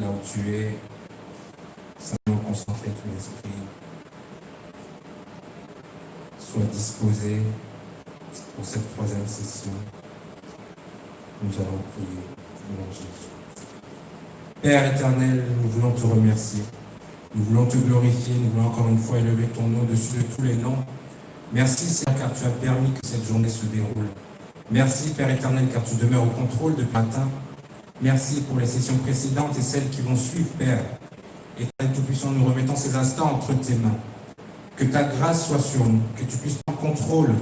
là où tu es, simplement concentrer ton esprit, sois disposé pour cette troisième session. Nous allons prier au nom de Jésus. Père éternel, nous voulons te remercier. Nous voulons te glorifier, nous voulons encore une fois élever ton nom au-dessus de tous les noms. Merci Seigneur car tu as permis que cette journée se déroule. Merci Père éternel car tu demeures au contrôle depuis le matin. Merci pour les sessions précédentes et celles qui vont suivre Père. Éternel Tout-Puissant, nous remettons ces instants entre tes mains. Que ta grâce soit sur nous, que tu puisses prendre contrôle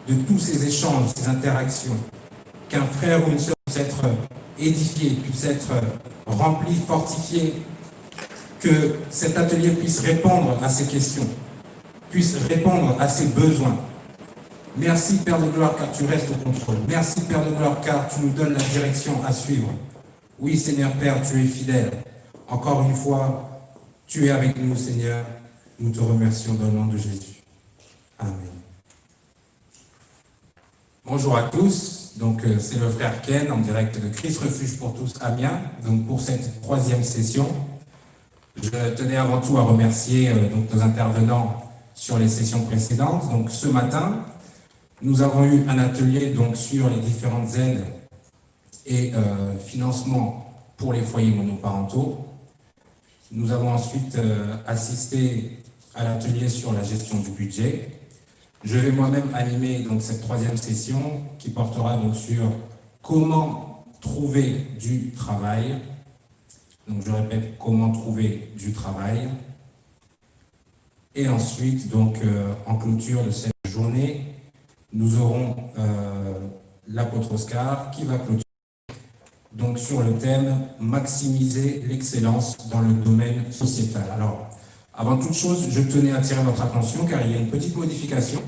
de tous ces échanges, ces interactions. Qu'un frère ou une sœur puisse être édifié, puisse être rempli, fortifié. Que cet atelier puisse répondre à ces questions, puisse répondre à ses besoins. Merci Père de gloire car tu restes au contrôle. Merci Père de gloire car tu nous donnes la direction à suivre. Oui Seigneur Père, tu es fidèle. Encore une fois, tu es avec nous Seigneur. Nous te remercions dans le nom de Jésus. Amen. Bonjour à tous. Donc c'est le frère Ken en direct de Christ Refuge pour tous Amiens. Donc pour cette troisième session, je tenais avant tout à remercier donc, nos intervenants sur les sessions précédentes. Donc ce matin, nous avons eu un atelier donc, sur les différentes aides et financements pour les foyers monoparentaux. Nous avons ensuite assisté à l'atelier sur la gestion du budget. Je vais moi-même animer donc, cette troisième session qui portera donc, sur comment trouver du travail. Donc je répète, comment trouver du travail. Et ensuite, donc, en clôture de cette journée, nous aurons l'apôtre Oscar qui va clôturer donc, sur le thème « Maximiser l'excellence dans le domaine sociétal ». Alors, avant toute chose, je tenais à attirer votre attention car il y a une petite modification.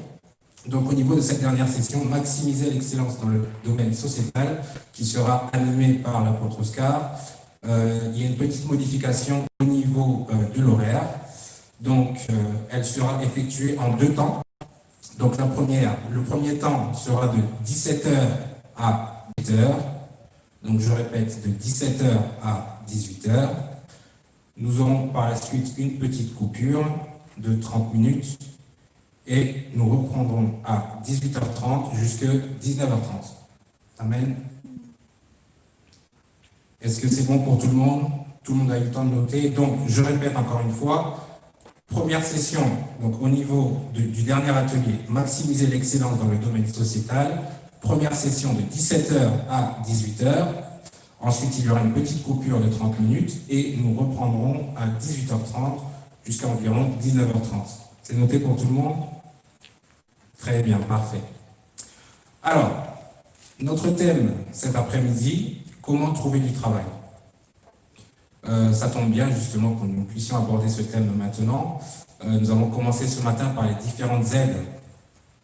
Donc, au niveau de cette dernière session, « Maximiser l'excellence dans le domaine sociétal » qui sera animée par l'apôtre Oscar. Il y a une petite modification au niveau de l'horaire. Donc, elle sera effectuée en deux temps. Donc, le premier temps sera de 17h à 18h. Donc, je répète, de 17h à 18h. Nous aurons par la suite une petite coupure de 30 minutes et nous reprendrons à 18h30 jusqu'à 19h30. Amen. Est-ce que c'est bon pour tout le monde? Tout le monde a eu le temps de noter. Donc, je répète encore une fois, première session, donc au niveau du dernier atelier, maximiser l'excellence dans le domaine sociétal. Première session de 17h à 18h. Ensuite, il y aura une petite coupure de 30 minutes et nous reprendrons à 18h30 jusqu'à environ 19h30. C'est noté pour tout le monde? Très bien, parfait. Alors, notre thème cet après-midi, comment trouver du travail? Ça tombe bien justement que nous puissions aborder ce thème maintenant. Nous avons commencé ce matin par les différentes aides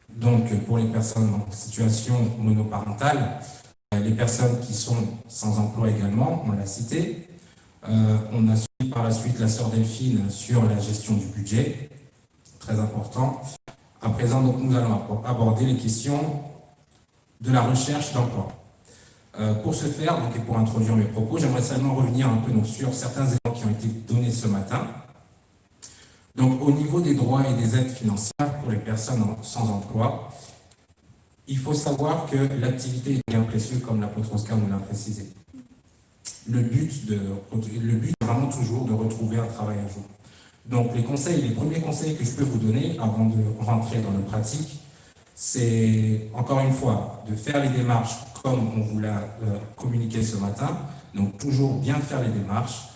donc, pour les personnes en situation monoparentale, les personnes qui sont sans emploi également, on l'a cité. On a suivi par la suite la sœur Delphine sur la gestion du budget, très important. À présent, donc, nous allons aborder les questions de la recherche d'emploi. Pour ce faire, donc, et pour introduire mes propos, j'aimerais seulement revenir un peu donc, sur certains éléments qui ont été donnés ce matin. Donc, au niveau des droits et des aides financières pour les personnes sans emploi, il faut savoir que l'activité est bien précieuse, comme l'apôtre Oscar nous l'a précisé. Le but est vraiment toujours de retrouver un travail un jour. Donc, les premiers conseils que je peux vous donner avant de rentrer dans le pratique, c'est, encore une fois, de faire les démarches comme on vous l'a communiqué ce matin. Donc, toujours bien faire les démarches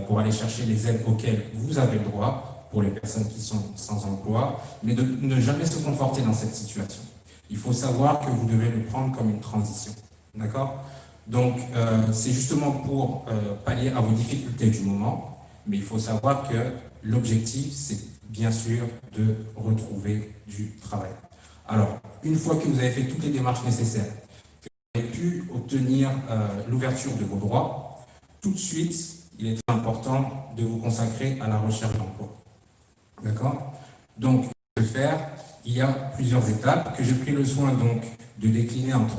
pour aller chercher les aides auxquelles vous avez le droit pour les personnes qui sont sans emploi, mais de ne jamais se conforter dans cette situation. Il faut savoir que vous devez le prendre comme une transition. D'accord? Donc, c'est justement pour pallier à vos difficultés du moment, mais il faut savoir que l'objectif, c'est bien sûr de retrouver du travail. Alors, une fois que vous avez fait toutes les démarches nécessaires, que vous avez pu obtenir l'ouverture de vos droits, tout de suite, il est important de vous consacrer à la recherche d'emploi. D'accord? Donc, pour le faire, il y a plusieurs étapes que j'ai pris le soin donc de décliner en trois.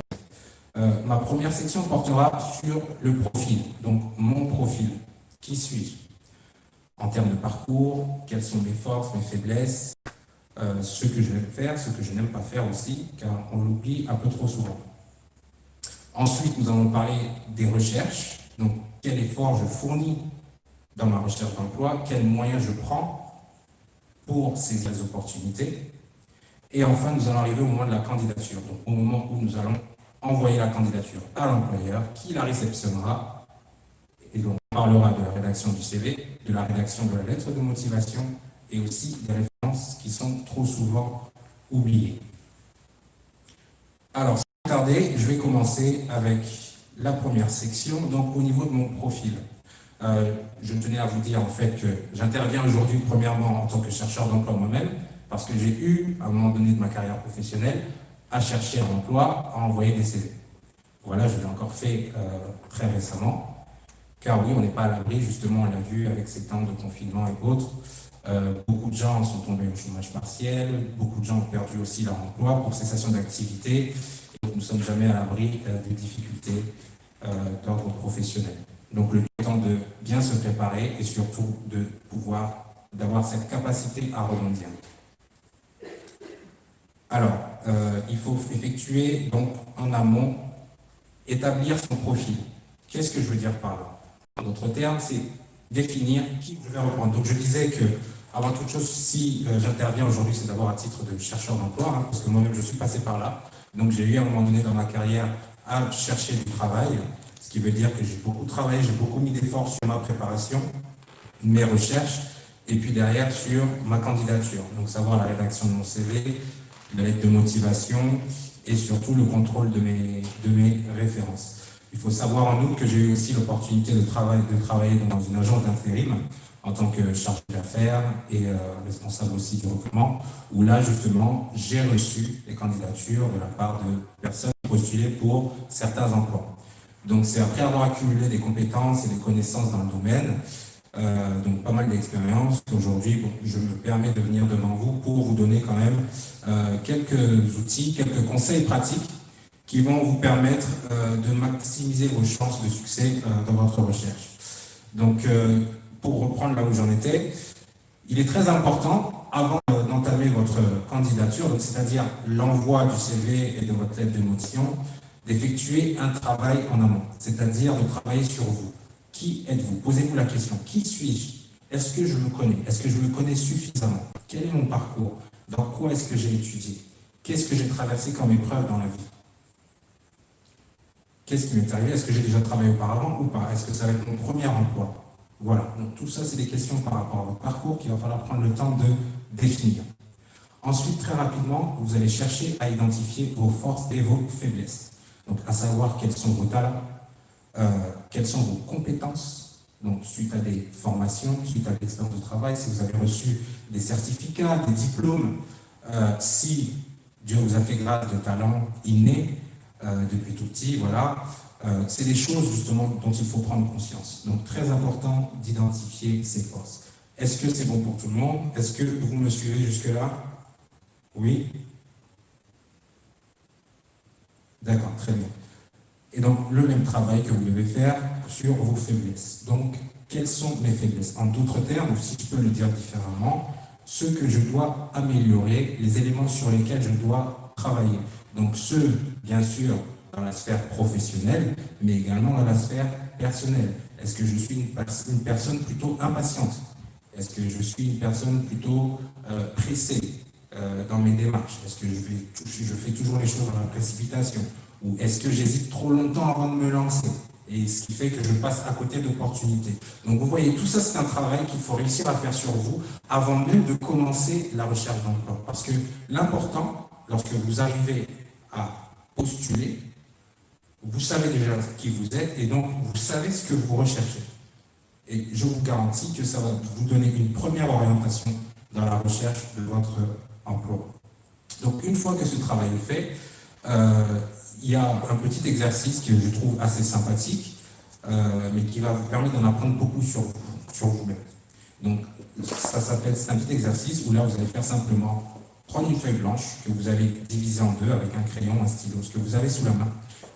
Ma première section portera sur le profil, donc mon profil. Qui suis-je? En termes de parcours, quelles sont mes forces, mes faiblesses, ce que je n'aime faire, ce que je n'aime pas faire aussi, car on l'oublie un peu trop souvent. Ensuite, nous allons parler des recherches. Donc, quel effort je fournis dans ma recherche d'emploi, quels moyens je prends pour saisir les opportunités. Et enfin, nous allons arriver au moment de la candidature, donc au moment où nous allons envoyer la candidature à l'employeur, qui la réceptionnera, et donc on parlera de la rédaction du CV, de la rédaction de la lettre de motivation, et aussi des références qui sont trop souvent oubliées. Alors, sans tarder, je vais commencer avec la première section, donc au niveau de mon profil. Je tenais à vous dire en fait que j'interviens aujourd'hui premièrement en tant que chercheur d'emploi moi-même, parce que j'ai eu, à un moment donné de ma carrière professionnelle, à chercher un emploi, à envoyer des CV. Voilà, je l'ai encore fait très récemment, car oui, on n'est pas à l'abri, justement, on l'a vu avec ces temps de confinement et autres. Beaucoup de gens sont tombés au chômage partiel, beaucoup de gens ont perdu aussi leur emploi pour cessation d'activité, et nous ne sommes jamais à l'abri des difficultés d'ordre professionnel. Donc le temps de bien se préparer et surtout d'avoir cette capacité à rebondir. Alors, il faut effectuer donc en amont, établir son profil. Qu'est-ce que je veux dire par là? En d'autres termes, c'est définir qui je vais reprendre. Donc je disais que, avant toute chose, si j'interviens aujourd'hui, c'est d'abord à titre de chercheur d'emploi, hein, parce que moi-même je suis passé par là. Donc j'ai eu à un moment donné dans ma carrière à chercher du travail, ce qui veut dire que j'ai beaucoup travaillé, j'ai beaucoup mis d'efforts sur ma préparation, mes recherches, et puis derrière sur ma candidature. Donc savoir la rédaction de mon CV, la lettre de motivation et surtout le contrôle de mes références. Il faut savoir en outre que j'ai eu aussi l'opportunité de travailler dans une agence d'intérim en tant que chargé d'affaires et responsable aussi du recrutement, où là justement j'ai reçu les candidatures de la part de personnes postulées pour certains emplois. Donc c'est après avoir accumulé des compétences et des connaissances dans le domaine, donc pas mal d'expérience, qu'aujourd'hui je me permets de venir devant vous pour vous donner quand même quelques outils, quelques conseils pratiques qui vont vous permettre de maximiser vos chances de succès dans votre recherche. Donc pour reprendre là où j'en étais, il est très important, avant d'entamer votre candidature, c'est-à-dire l'envoi du CV et de votre lettre de motivation, d'effectuer un travail en amont, c'est-à-dire de travailler sur vous. Qui êtes-vous? Posez-vous la question. Qui suis-je? Est-ce que je me connais? Est-ce que je me connais suffisamment? Quel est mon parcours? Dans quoi est-ce que j'ai étudié? Qu'est-ce que j'ai traversé comme épreuve dans la vie? Qu'est-ce qui m'est arrivé? Est-ce que j'ai déjà travaillé auparavant ou pas? Est-ce que ça va être mon premier emploi? Voilà. Donc tout ça, c'est des questions par rapport à votre parcours qu'il va falloir prendre le temps de définir. Ensuite, très rapidement, vous allez chercher à identifier vos forces et vos faiblesses. Donc à savoir quels sont vos talents, quelles sont vos compétences, donc suite à des formations, suite à l'expérience de travail, si vous avez reçu des certificats, des diplômes, si Dieu vous a fait grâce de talents innés depuis tout petit, voilà, c'est des choses justement dont il faut prendre conscience. Donc très important d'identifier ses forces. Est-ce que c'est bon pour tout le monde? Est-ce que vous me suivez jusque-là? Oui? D'accord, très bien. Et donc, le même travail que vous devez faire sur vos faiblesses. Donc, quelles sont mes faiblesses? En d'autres termes, ou si je peux le dire différemment, ce que je dois améliorer, les éléments sur lesquels je dois travailler. Donc, ceux, bien sûr, dans la sphère professionnelle, mais également dans la sphère personnelle. Est-ce que je suis une personne plutôt impatiente? Est-ce que je suis une personne plutôt pressée dans mes démarches? Est-ce que je fais toujours les choses dans la précipitation? Ou est-ce que j'hésite trop longtemps avant de me lancer? Et ce qui fait que je passe à côté d'opportunités. Donc vous voyez, tout ça c'est un travail qu'il faut réussir à faire sur vous avant même de commencer la recherche d'emploi. Parce que l'important, lorsque vous arrivez à postuler, vous savez déjà qui vous êtes et donc vous savez ce que vous recherchez. Et je vous garantis que ça va vous donner une première orientation dans la recherche de votre emploi. Donc une fois que ce travail est fait, il y a un petit exercice que je trouve assez sympathique, mais qui va vous permettre d'en apprendre beaucoup sur vous-même. Donc, c'est un petit exercice où là, vous allez faire simplement prendre une feuille blanche que vous allez diviser en deux avec un crayon, un stylo, ce que vous avez sous la main.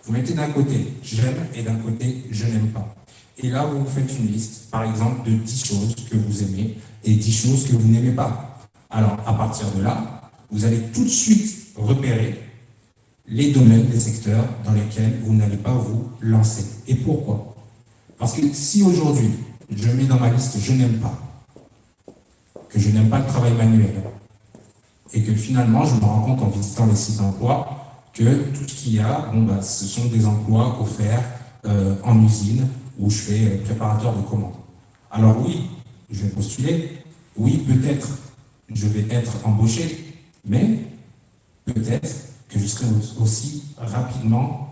Vous mettez d'un côté « j'aime » et d'un côté « je n'aime pas ». Et là, vous faites une liste, par exemple, de 10 choses que vous aimez et 10 choses que vous n'aimez pas. Alors, à partir de là, vous allez tout de suite repérer les domaines, les secteurs dans lesquels vous n'allez pas vous lancer. Et pourquoi? Parce que si aujourd'hui, je mets dans ma liste je n'aime pas, que je n'aime pas le travail manuel, et que finalement, je me rends compte en visitant les sites d'emploi que tout ce qu'il y a, ce sont des emplois offerts en usine où je fais préparateur de commandes. Alors oui, je vais postuler, oui, peut-être je vais être embauché, mais peut-être que je serai aussi rapidement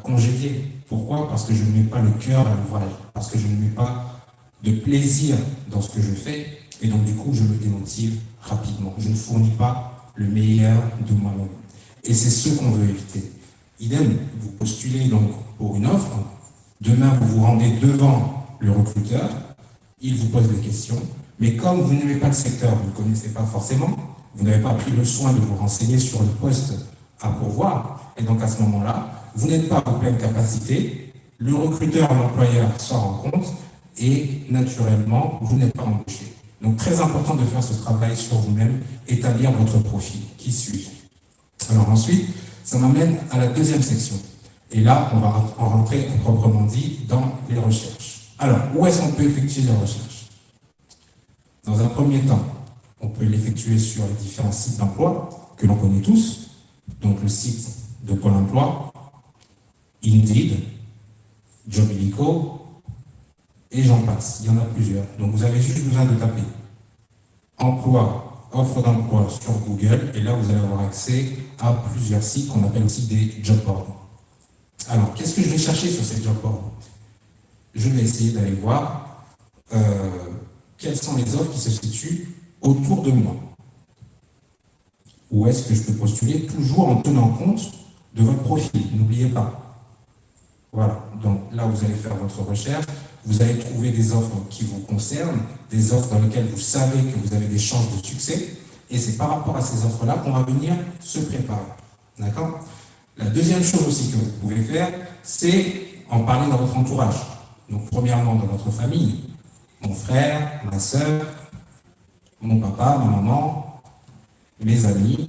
congédié. Pourquoi? Parce que je ne mets pas le cœur à l'ouvrage, parce que je ne mets pas de plaisir dans ce que je fais, et donc du coup, je me démotive rapidement. Je ne fournis pas le meilleur de moi-même. Et c'est ce qu'on veut éviter. Idem, vous postulez donc pour une offre, demain vous vous rendez devant le recruteur, il vous pose des questions, mais comme vous n'aimez pas le secteur, vous ne le connaissez pas forcément, vous n'avez pas pris le soin de vous renseigner sur le poste à pourvoir, et donc à ce moment-là, vous n'êtes pas en pleine capacité, le recruteur, l'employeur s'en rend compte, et naturellement, vous n'êtes pas embauché. Donc très important de faire ce travail sur vous-même, établir votre profil. Qui suis-je? Alors ensuite, ça m'amène à la deuxième section. Et là, on va en rentrer proprement dit dans les recherches. Alors, où est-ce qu'on peut effectuer les recherches? Dans un premier temps, on peut l'effectuer sur les différents sites d'emploi que l'on connaît tous, donc le site de Pôle emploi, Indeed, Jobilico, et j'en passe. Il y en a plusieurs. Donc vous avez juste besoin de taper emploi, offre d'emploi sur Google, et là vous allez avoir accès à plusieurs sites qu'on appelle aussi des job boards. Alors, qu'est-ce que je vais chercher sur ces job boards? Je vais essayer d'aller voir quelles sont les offres qui se situent autour de moi. Où est-ce que je peux postuler, toujours en tenant compte de votre profil, n'oubliez pas. Voilà, donc là vous allez faire votre recherche, vous allez trouver des offres qui vous concernent, des offres dans lesquelles vous savez que vous avez des chances de succès, et c'est par rapport à ces offres-là qu'on va venir se préparer. D'accord? La deuxième chose aussi que vous pouvez faire, c'est en parler dans votre entourage. Donc premièrement dans votre famille, mon frère, ma soeur, mon papa, ma maman, mes amis,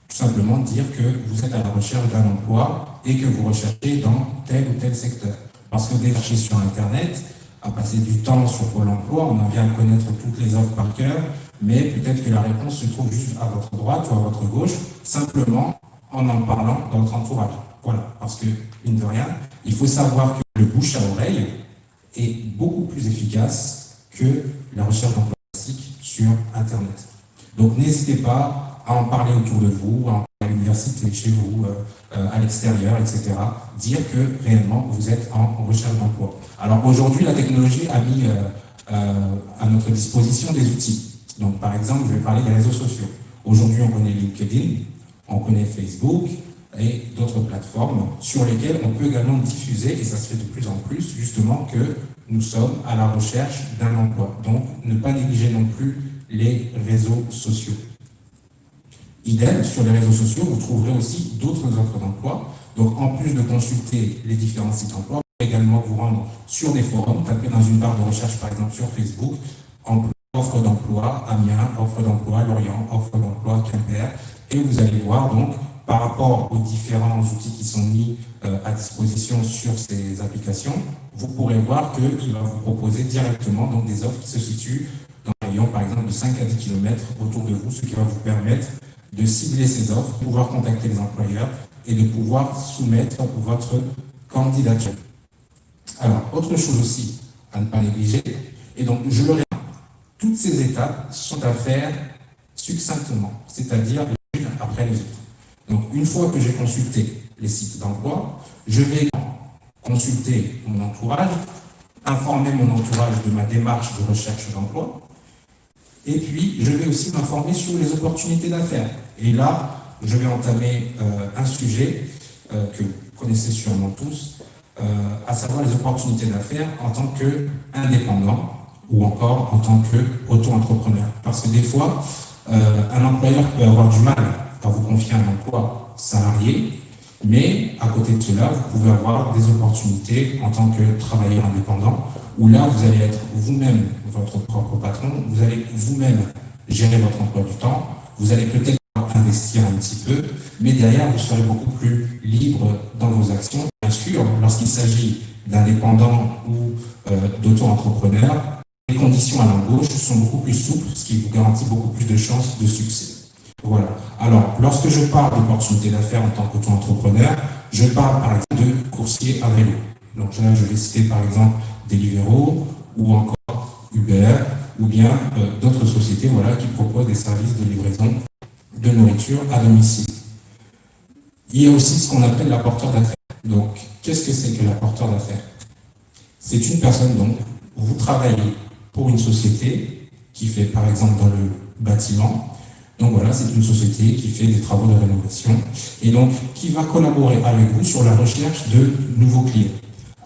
tout simplement dire que vous êtes à la recherche d'un emploi et que vous recherchez dans tel ou tel secteur. Parce que chercher sur Internet, à passer du temps sur Pôle emploi, on en vient à connaître toutes les offres par cœur, mais peut-être que la réponse se trouve juste à votre droite ou à votre gauche, simplement en parlant dans votre entourage. Voilà, parce que, mine de rien, il faut savoir que le bouche à oreille est beaucoup plus efficace que la recherche d'emploi classique sur Internet. Donc n'hésitez pas à en parler autour de vous, à en parler à l'université, chez vous, à l'extérieur, etc. Dire que réellement vous êtes en recherche d'emploi. Alors aujourd'hui, la technologie a mis à notre disposition des outils. Donc par exemple, je vais parler des réseaux sociaux. Aujourd'hui, on connaît LinkedIn, on connaît Facebook et d'autres plateformes sur lesquelles on peut également diffuser, et ça se fait de plus en plus, justement, que nous sommes à la recherche d'un emploi. Donc ne pas négliger non plus les réseaux sociaux. Idem, sur les réseaux sociaux, vous trouverez aussi d'autres offres d'emploi. Donc, en plus de consulter les différents sites d'emploi, vous pouvez également vous rendre sur des forums, taper dans une barre de recherche, par exemple sur Facebook, offre d'emploi Amiens, offre d'emploi Lorient, offre d'emploi Quimper, et vous allez voir donc, par rapport aux différents outils qui sont mis à disposition sur ces applications, vous pourrez voir qu'il va vous proposer directement donc, des offres qui se situent dans un rayon, par exemple, de 5 à 10 km autour de vous, ce qui va vous permettre de cibler ces offres, de pouvoir contacter les employeurs et de pouvoir soumettre votre candidature. Alors, autre chose aussi à ne pas négliger, et donc je le répète, toutes ces étapes sont à faire succinctement, c'est-à-dire l'une après les autres. Donc, une fois que j'ai consulté les sites d'emploi, je vais consulter mon entourage, informer mon entourage de ma démarche de recherche d'emploi, et puis je vais aussi m'informer sur les opportunités d'affaires. Et là, je vais entamer un sujet que vous connaissez sûrement tous, à savoir les opportunités d'affaires en tant qu'indépendant ou encore en tant qu'auto-entrepreneur. Parce que des fois, un employeur peut avoir du mal à vous confier un emploi salarié Mais à côté de cela, vous pouvez avoir des opportunités en tant que travailleur indépendant, où là, vous allez être vous-même votre propre patron, vous allez vous-même gérer votre emploi du temps, vous allez peut-être investir un petit peu, mais derrière, vous serez beaucoup plus libre dans vos actions. Bien sûr, lorsqu'il s'agit d'indépendants ou d'auto-entrepreneurs, les conditions à l'embauche sont beaucoup plus souples, ce qui vous garantit beaucoup plus de chances de succès. Voilà. Alors, lorsque je parle d'opportunités d'affaires en tant qu'auto-entrepreneur, je parle par exemple de coursier à vélo. Donc là, je vais citer par exemple Deliveroo ou encore Uber ou bien d'autres sociétés voilà, qui proposent des services de livraison de nourriture à domicile. Il y a aussi ce qu'on appelle l'apporteur d'affaires. Donc, qu'est-ce que c'est que l'apporteur d'affaires? C'est une personne, donc, vous travaillez pour une société qui fait, par exemple, dans le bâtiment. Donc voilà, c'est une société qui fait des travaux de rénovation et donc qui va collaborer avec vous sur la recherche de nouveaux clients.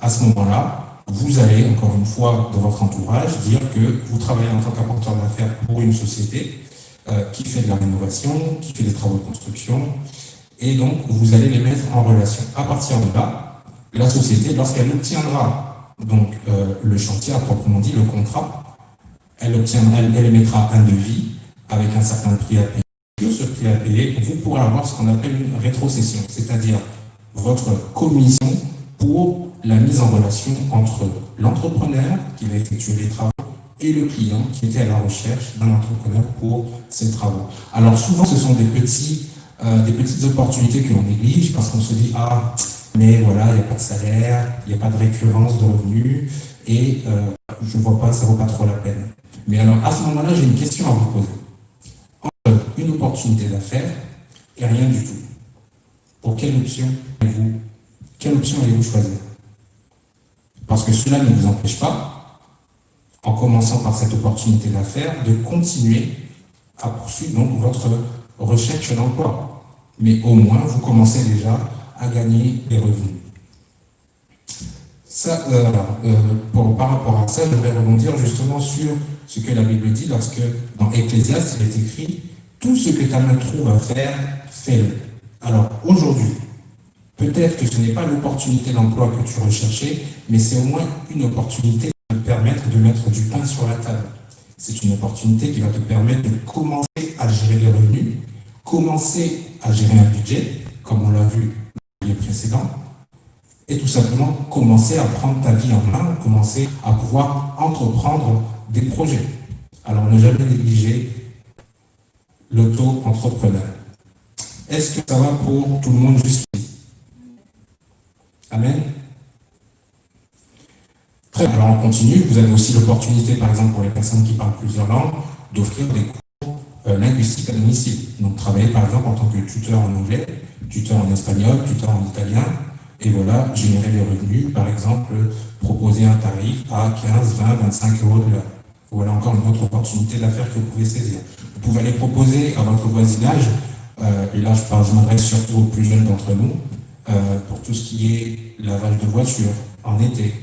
À ce moment-là, vous allez, encore une fois, dans votre entourage, dire que vous travaillez en tant qu'apporteur d'affaires pour une société qui fait de la rénovation, qui fait des travaux de construction, et donc vous allez les mettre en relation. À partir de là, la société, lorsqu'elle obtiendra donc le chantier, à proprement dit, le contrat, elle émettra un devis avec un certain prix à payer. Sur ce prix à payer, vous pourrez avoir ce qu'on appelle une rétrocession, c'est-à-dire votre commission pour la mise en relation entre l'entrepreneur qui va effectuer les travaux et le client qui était à la recherche d'un entrepreneur pour ces travaux. Alors souvent, ce sont des petites opportunités que l'on néglige parce qu'on se dit « Ah, mais voilà, il n'y a pas de salaire, il n'y a pas de récurrence de revenus et je ne vois pas, ça ne vaut pas trop la peine. » Mais alors, à ce moment-là, j'ai une question à vous poser. Entre une opportunité d'affaires et rien du tout, pour quelle option allez-vous choisir? Parce que cela ne vous empêche pas, en commençant par cette opportunité d'affaires, de continuer à poursuivre donc votre recherche d'emploi. Mais au moins, vous commencez déjà à gagner des revenus. Ça, par rapport à ça, je vais rebondir justement sur ce que la Bible dit lorsque, dans Ecclésiaste, il est écrit « Tout ce que ta main trouve à faire, fais-le ». Alors, aujourd'hui, peut-être que ce n'est pas l'opportunité d'emploi que tu recherchais, mais c'est au moins une opportunité qui va te permettre de mettre du pain sur la table. C'est une opportunité qui va te permettre de commencer à gérer les revenus, commencer à gérer un budget, comme on l'a vu dans les précédents, et tout simplement commencer à prendre ta vie en main, commencer à pouvoir entreprendre des projets. Alors ne jamais négliger l'auto-entrepreneur. Est-ce que ça va pour tout le monde jusqu'ici? Amen. Très bien, alors on continue. Vous avez aussi l'opportunité, par exemple, pour les personnes qui parlent plusieurs langues, d'offrir des cours linguistiques à domicile. Donc travailler, par exemple, en tant que tuteur en anglais, tuteur en espagnol, tuteur en italien, et voilà, générer des revenus, par exemple, proposer un tarif à 15, 20, 25 euros de l'heure. Voilà encore une autre opportunité d'affaires que vous pouvez saisir. Vous pouvez aller proposer à votre voisinage, et là je m'adresse surtout aux plus jeunes d'entre nous, pour tout ce qui est lavage de voiture en été,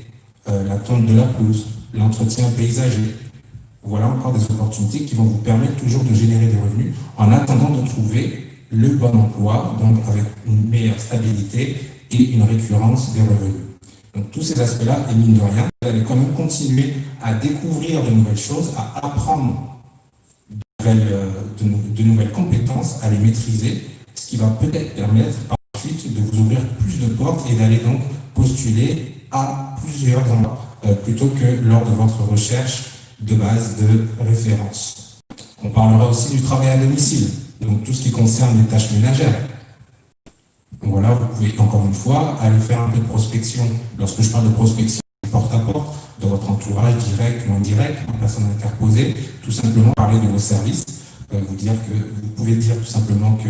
la tonte de la pelouse, l'entretien paysager. Voilà encore des opportunités qui vont vous permettre toujours de générer des revenus en attendant de trouver le bon emploi, donc avec une meilleure stabilité et une récurrence des revenus. Donc tous ces aspects-là, et mine de rien, vous allez quand même continuer à découvrir de nouvelles choses, à apprendre de nouvelles compétences, à les maîtriser, ce qui va peut-être permettre ensuite de vous ouvrir plus de portes et d'aller donc postuler à plusieurs endroits, plutôt que lors de votre recherche de base de référence. On parlera aussi du travail à domicile, donc tout ce qui concerne les tâches ménagères. Voilà, vous pouvez encore une fois aller faire un peu de prospection. Lorsque je parle de prospection, porte à porte, de votre entourage direct ou indirect, en personne interposée, tout simplement parler de vos services, vous pouvez dire tout simplement que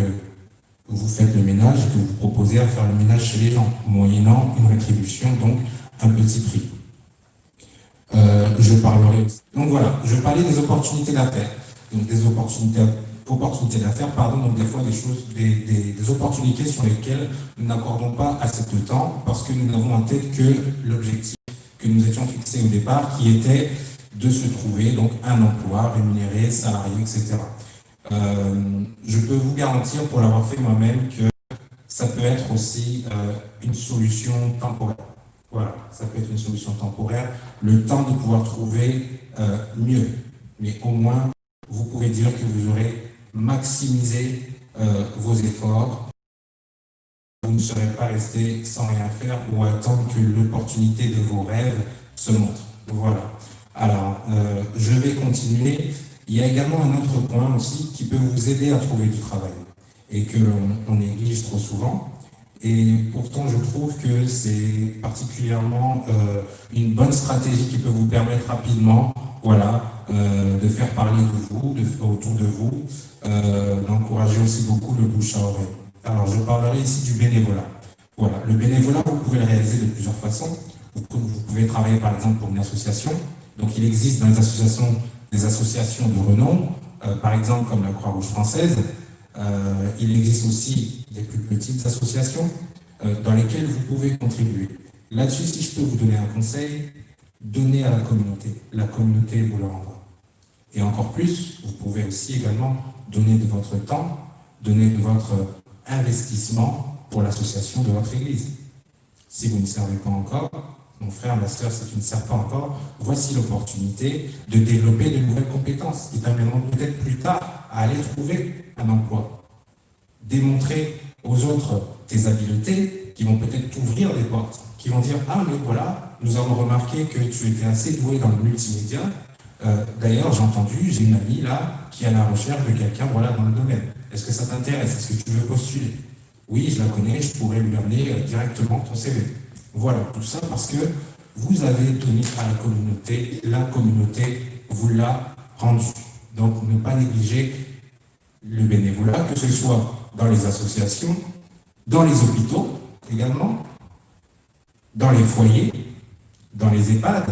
vous faites le ménage et que vous proposez à faire le ménage chez les gens, moyennant une rétribution, donc un petit prix. Je parlerai aussi. Donc voilà, je parlais des opportunités d'affaires. Donc des opportunités d'affaires, donc des fois des opportunités sur lesquelles nous n'accordons pas assez de temps parce que nous n'avons en tête que l'objectif que nous étions fixés au départ, qui était de se trouver donc un emploi rémunéré, salarié, etc. Je peux vous garantir, pour l'avoir fait moi-même, que ça peut être aussi une solution temporaire. Voilà, ça peut être une solution temporaire, le temps de pouvoir trouver mieux. Mais au moins, vous pouvez dire que vous aurez maximisé vos efforts. Vous ne serez pas resté sans rien faire ou attendre que l'opportunité de vos rêves se montre. Voilà. Alors, je vais continuer. Il y a également un autre point aussi qui peut vous aider à trouver du travail et que l'on néglige trop souvent. Et pourtant, je trouve que c'est particulièrement une bonne stratégie qui peut vous permettre rapidement, voilà, de faire parler de vous, autour de vous, d'encourager aussi beaucoup le bouche à oreille. Alors, je parlerai ici du bénévolat. Voilà, le bénévolat, vous pouvez le réaliser de plusieurs façons. Vous pouvez travailler par exemple pour une association. Donc, il existe dans les associations des associations de renom, par exemple comme la Croix-Rouge française. Il existe aussi des plus petites associations dans lesquelles vous pouvez contribuer. Là-dessus, si je peux vous donner un conseil, donnez à la communauté. La communauté vous le rendra. Et encore plus, vous pouvez aussi également donner de votre temps, donner de votre investissement pour l'association de votre Église. Si vous ne servez pas encore, mon frère, ma sœur, si tu ne sers pas encore, voici l'opportunité de développer de nouvelles compétences qui t'amèneront peut-être plus tard à aller trouver un emploi. Démontrer aux autres tes habiletés qui vont peut-être t'ouvrir des portes, qui vont dire « Ah, mais voilà, nous avons remarqué que tu étais assez doué dans le multimédia. D'ailleurs, j'ai entendu, j'ai une amie là qui est à la recherche de quelqu'un voilà, dans le domaine. Est-ce que ça t'intéresse? Est-ce que tu veux postuler? Oui, je la connais, je pourrais lui amener directement ton CV. » Voilà, tout ça parce que vous avez donné à la communauté vous l'a rendu. Donc, ne pas négliger le bénévolat, que ce soit dans les associations, dans les hôpitaux également, dans les foyers, dans les EHPAD,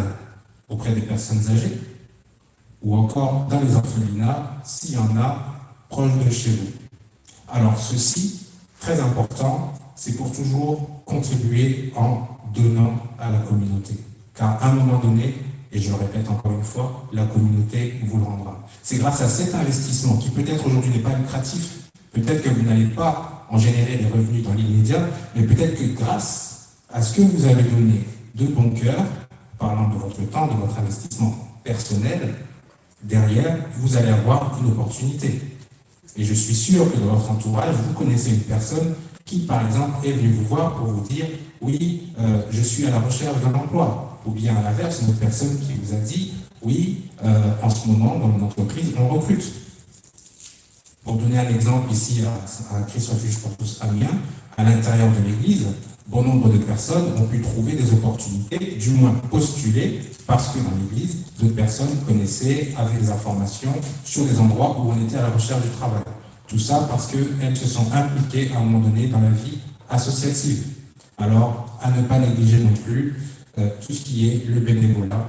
auprès des personnes âgées, ou encore dans les orphelinats, s'il y en a proche de chez vous. Alors ceci, très important, c'est pour toujours contribuer en donnant à la communauté. Car à un moment donné, et je le répète encore une fois, la communauté vous le rendra. C'est grâce à cet investissement qui peut-être aujourd'hui n'est pas lucratif, peut-être que vous n'allez pas en générer des revenus dans l'immédiat, mais peut-être que grâce à ce que vous avez donné de bon cœur, parlant de votre temps, de votre investissement personnel, derrière, vous allez avoir une opportunité. Et je suis sûr que dans votre entourage, vous connaissez une personne qui, par exemple, est venue vous voir pour vous dire « Oui, je suis à la recherche d'un emploi ». Ou bien à l'inverse, une autre personne qui vous a dit « Oui, en ce moment, dans mon entreprise, on recrute ». Pour donner un exemple ici à Christ Refuge pour tous Amiens, à l'intérieur de l'Église, bon nombre de personnes ont pu trouver des opportunités, du moins postuler, parce que dans l'Église, d'autres personnes connaissaient, avaient des informations sur des endroits où on était à la recherche du travail. Tout ça parce qu'elles se sont impliquées à un moment donné dans la vie associative. Alors, à ne pas négliger non plus tout ce qui est le bénévolat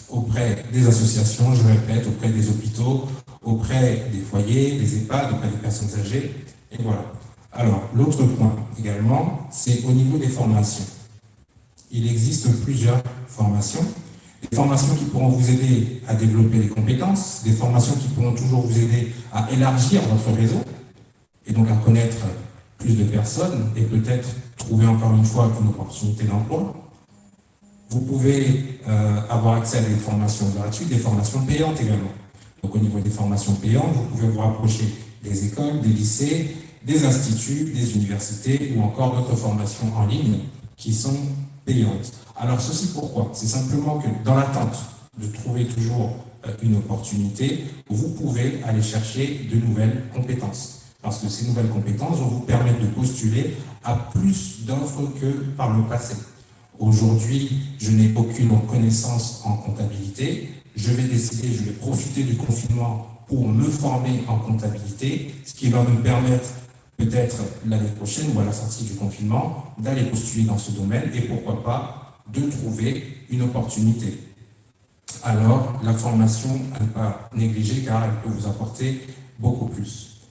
auprès des associations, je répète, auprès des hôpitaux, auprès des foyers, des EHPAD, auprès des personnes âgées, et voilà. Alors, l'autre point également, c'est au niveau des formations. Il existe plusieurs formations. Des formations qui pourront vous aider à développer les compétences, des formations qui pourront toujours vous aider à élargir votre réseau, et donc à connaître plus de personnes, et peut-être trouver encore une fois une opportunité d'emploi. Vous pouvez avoir accès à des formations gratuites, des formations payantes également. Donc au niveau des formations payantes, vous pouvez vous rapprocher des écoles, des lycées, des instituts, des universités ou encore d'autres formations en ligne qui sont payantes. Alors ceci pourquoi? C'est simplement que dans l'attente de trouver toujours une opportunité, vous pouvez aller chercher de nouvelles compétences. Parce que ces nouvelles compétences vont vous permettre de postuler à plus d'offres que par le passé. Aujourd'hui, je n'ai aucune connaissance en comptabilité. Je vais profiter du confinement pour me former en comptabilité, ce qui va me permettre peut-être l'année prochaine ou à la sortie du confinement d'aller postuler dans ce domaine et pourquoi pas de trouver une opportunité. Alors, la formation à ne pas négliger car elle peut vous apporter beaucoup plus.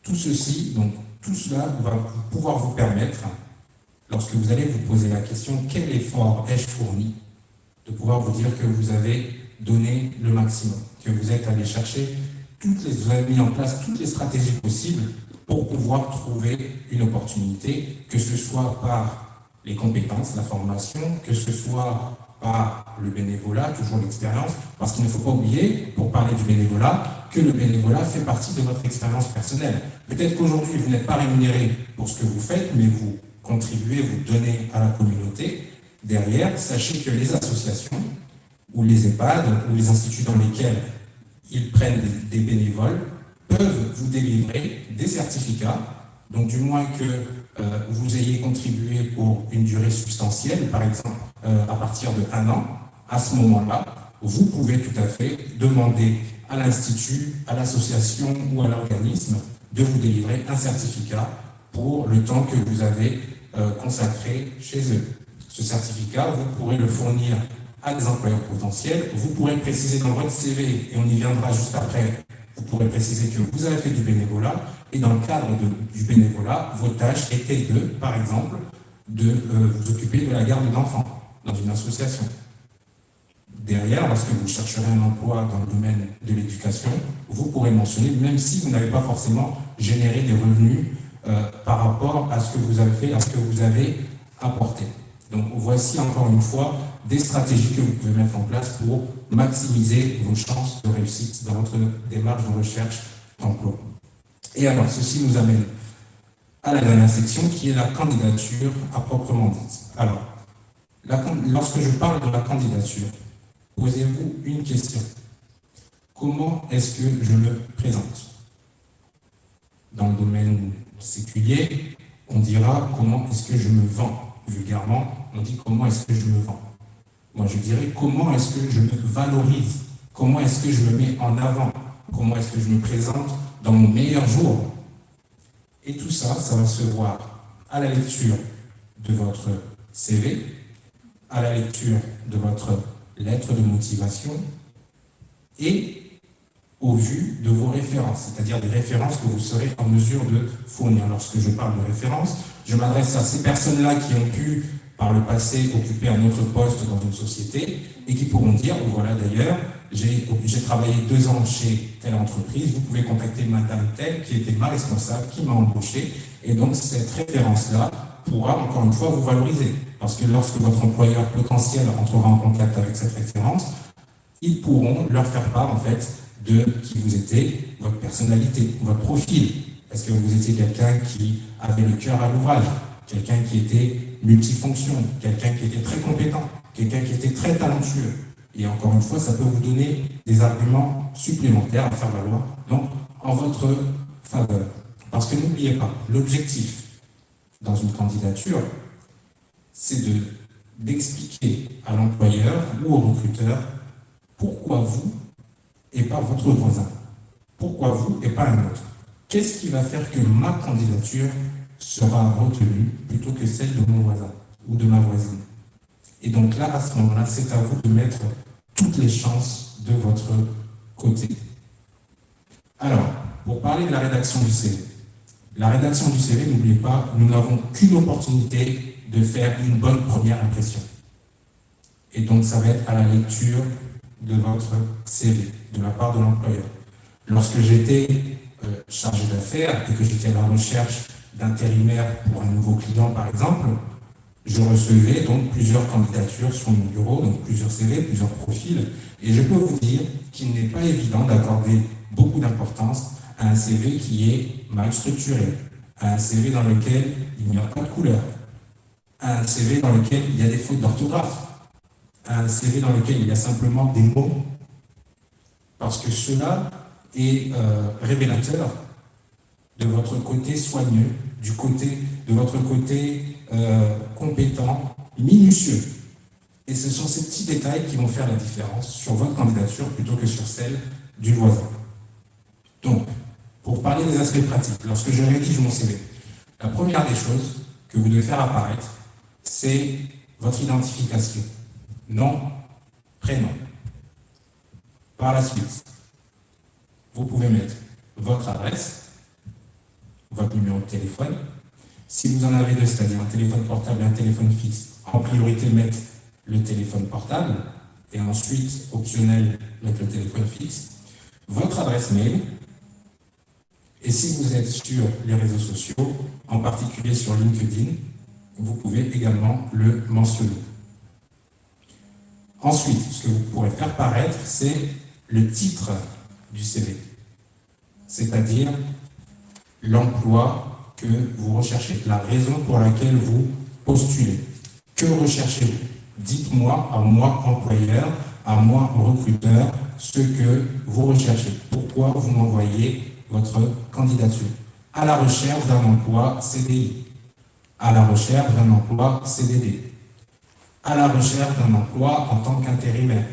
Tout ceci, donc tout cela va pouvoir vous permettre, lorsque vous allez vous poser la question « Quel effort ai-je fourni ?», de pouvoir vous dire que vous avez donné le maximum, que vous êtes allé chercher vous avez mis en place toutes les stratégies possibles pour pouvoir trouver une opportunité, que ce soit par les compétences, la formation, que ce soit par le bénévolat, toujours l'expérience, parce qu'il ne faut pas oublier, pour parler du bénévolat, que le bénévolat fait partie de votre expérience personnelle. Peut-être qu'aujourd'hui, vous n'êtes pas rémunéré pour ce que vous faites, mais vous contribuez, vous donnez à la communauté. Derrière, sachez que les associations, ou les EHPAD, ou les instituts dans lesquels ils prennent des bénévoles, peuvent vous délivrer des certificats, donc du moins que vous ayez contribué pour une durée substantielle, par exemple à partir de 1 an, à ce moment-là, vous pouvez tout à fait demander à l'institut, à l'association ou à l'organisme de vous délivrer un certificat pour le temps que vous avez consacré chez eux. Ce certificat, vous pourrez le fournir à des employeurs potentiels. Vous pourrez préciser dans votre CV, et on y viendra juste après, vous pourrez préciser que vous avez fait du bénévolat, et dans le cadre du bénévolat, vos tâches étaient de, par exemple, de vous occuper de la garde d'enfants dans une association. Derrière, lorsque vous chercherez un emploi dans le domaine de l'éducation, vous pourrez mentionner, même si vous n'avez pas forcément généré des revenus par rapport à ce que vous avez fait, à ce que vous avez apporté. Donc voici encore une fois des stratégies que vous pouvez mettre en place pour maximiser vos chances de réussite dans votre démarche de recherche d'emploi. Et alors, ceci nous amène à la dernière section qui est la candidature à proprement dite. Alors, lorsque je parle de la candidature, posez-vous une question. Comment est-ce que je me présente? Dans le domaine séculier, on dira comment est-ce que je me vends. Vulgairement, on dit comment est-ce que je me vends. Moi, je dirais comment est-ce que je me valorise, comment est-ce que je me mets en avant, comment est-ce que je me présente dans mon meilleur jour. Et tout ça, ça va se voir à la lecture de votre CV, à la lecture de votre lettre de motivation et au vu de vos références, c'est-à-dire des références que vous serez en mesure de fournir. Lorsque je parle de références, je m'adresse à ces personnes-là qui ont pu, par le passé, occuper un autre poste dans une société et qui pourront dire, voilà d'ailleurs, j'ai travaillé 2 ans chez telle entreprise, vous pouvez contacter madame telle qui était ma responsable, qui m'a embauché, et donc cette référence-là pourra encore une fois vous valoriser. Parce que lorsque votre employeur potentiel entrera en contact avec cette référence, ils pourront leur faire part en fait de qui vous étiez, votre personnalité, votre profil. Est-ce que vous étiez quelqu'un qui avait le cœur à l'ouvrage, quelqu'un qui était multifonction, quelqu'un qui était très compétent, quelqu'un qui était très talentueux. Et encore une fois, ça peut vous donner des arguments supplémentaires à faire valoir, donc en votre faveur. Parce que n'oubliez pas, l'objectif dans une candidature, c'est d'expliquer à l'employeur ou au recruteur pourquoi vous et pas votre voisin. Pourquoi vous et pas un autre? Qu'est-ce qui va faire que ma candidature sera retenue plutôt que celle de mon voisin ou de ma voisine? Et donc là, à ce moment-là, c'est à vous de mettre toutes les chances de votre côté. Alors, pour parler de la rédaction du CV. La rédaction du CV, n'oubliez pas, nous n'avons qu'une opportunité de faire une bonne première impression. Et donc, ça va être à la lecture de votre CV, de la part de l'employeur. Lorsque j'étais chargé d'affaires et que j'étais à la recherche d'intérimaires pour un nouveau client, par exemple, je recevais donc plusieurs candidatures sur mon bureau, donc plusieurs CV, plusieurs profils, et je peux vous dire qu'il n'est pas évident d'accorder beaucoup d'importance à un CV qui est mal structuré, à un CV dans lequel il n'y a pas de couleur, à un CV dans lequel il y a des fautes d'orthographe, à un CV dans lequel il y a simplement des mots, parce que cela est révélateur de votre côté soigneux, de votre côté compétent, minutieux. Et ce sont ces petits détails qui vont faire la différence sur votre candidature plutôt que sur celle du voisin. Donc, pour parler des aspects pratiques, lorsque je rédige mon CV, la première des choses que vous devez faire apparaître, c'est votre identification. Nom, prénom. Par la suite, vous pouvez mettre votre adresse, votre numéro de téléphone. Si vous en avez deux, c'est-à-dire un téléphone portable et un téléphone fixe, en priorité, mettre le téléphone portable et ensuite, optionnel, mettre le téléphone fixe. Votre adresse mail Et si vous êtes sur les réseaux sociaux, en particulier sur LinkedIn, vous pouvez également le mentionner. Ensuite, ce que vous pourrez faire paraître, c'est le titre du CV, c'est-à-dire l'emploi que vous recherchez, la raison pour laquelle vous postulez. Que recherchez-vous? Dites-moi, à moi employeur, à moi recruteur, ce que vous recherchez. Pourquoi vous m'envoyez votre candidature? À la recherche d'un emploi CDI, à la recherche d'un emploi CDD, à la recherche d'un emploi en tant qu'intérimaire.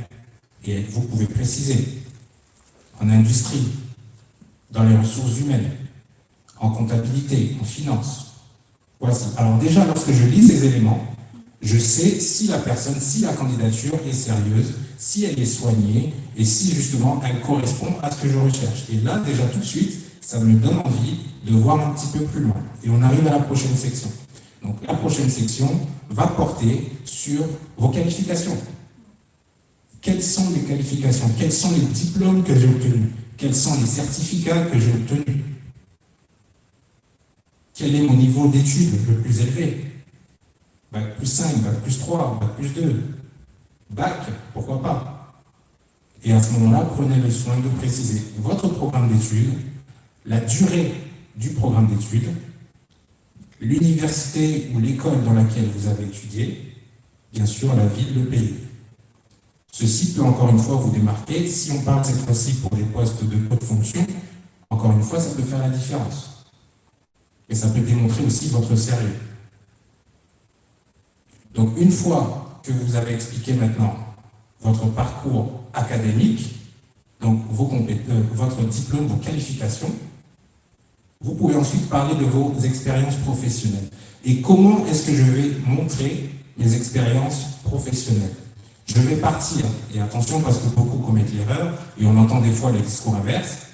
Et vous pouvez préciser, en industrie, dans les ressources humaines, en comptabilité, en finance. Voici. Alors déjà, lorsque je lis ces éléments, je sais si la personne, si la candidature est sérieuse, si elle est soignée et si justement elle correspond à ce que je recherche. Et là, déjà tout de suite, ça me donne envie de voir un petit peu plus loin. Et on arrive à la prochaine section. Donc la prochaine section va porter sur vos qualifications. Quelles sont les qualifications? Quels sont les diplômes que j'ai obtenus? Quels sont les certificats que j'ai obtenus? Quel est mon niveau d'études le plus élevé? Bac plus 5, Bac plus 3, Bac plus 2. Bac, pourquoi pas? Et à ce moment-là, prenez le soin de préciser votre programme d'études, la durée du programme d'études, l'université ou l'école dans laquelle vous avez étudié, bien sûr la ville, le pays. Ceci peut encore une fois vous démarquer. Si on parle cette fois-ci pour des postes de haute fonction, encore une fois, ça peut faire la différence. Et ça peut démontrer aussi votre sérieux. Donc une fois que vous avez expliqué maintenant votre parcours académique, donc votre diplôme, vos qualifications, vous pouvez ensuite parler de vos expériences professionnelles. Et comment est-ce que je vais montrer mes expériences professionnelles? Je vais partir, et attention parce que beaucoup commettent l'erreur, et on entend des fois les discours inverses,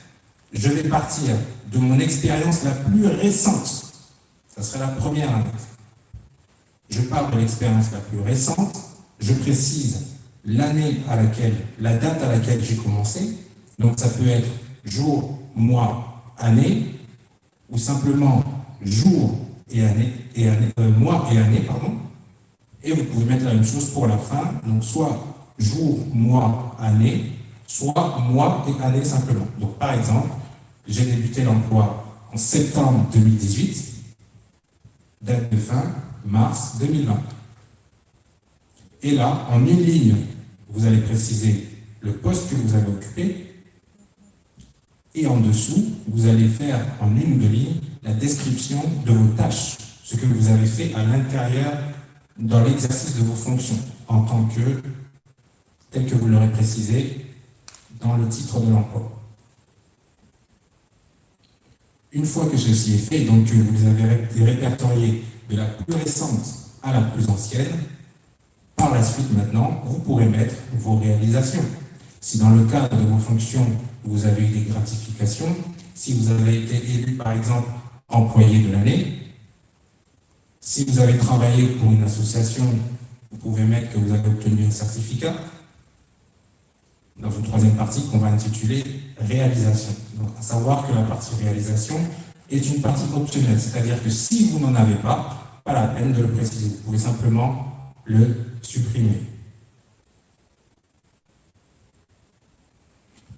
je vais partir de mon expérience la plus récente. Ça serait la première année. Je parle de l'expérience la plus récente, je précise l'année à laquelle, la date à laquelle j'ai commencé, donc ça peut être jour, mois, année, ou simplement jour et année, mois et année, pardon. Et vous pouvez mettre la même chose pour la fin, donc soit jour, mois, année, soit mois et année simplement. Donc par exemple, j'ai débuté l'emploi en septembre 2018, date de fin, mars 2020. Et là, en une ligne, vous allez préciser le poste que vous avez occupé, et en dessous, vous allez faire en une ou deux lignes la description de vos tâches, ce que vous avez fait à l'intérieur dans l'exercice de vos fonctions, en tant que, tel que vous l'aurez précisé dans le titre de l'emploi. Une fois que ceci est fait, donc que vous avez répertorié de la plus récente à la plus ancienne, par la suite maintenant, vous pourrez mettre vos réalisations. Si dans le cadre de vos fonctions, vous avez eu des gratifications, si vous avez été élu par exemple employé de l'année, si vous avez travaillé pour une association, vous pouvez mettre que vous avez obtenu un certificat. Dans une troisième partie qu'on va intituler réalisation. Donc, à savoir que la partie réalisation est une partie optionnelle, c'est-à-dire que si vous n'en avez pas la peine de le préciser. Vous pouvez simplement le supprimer.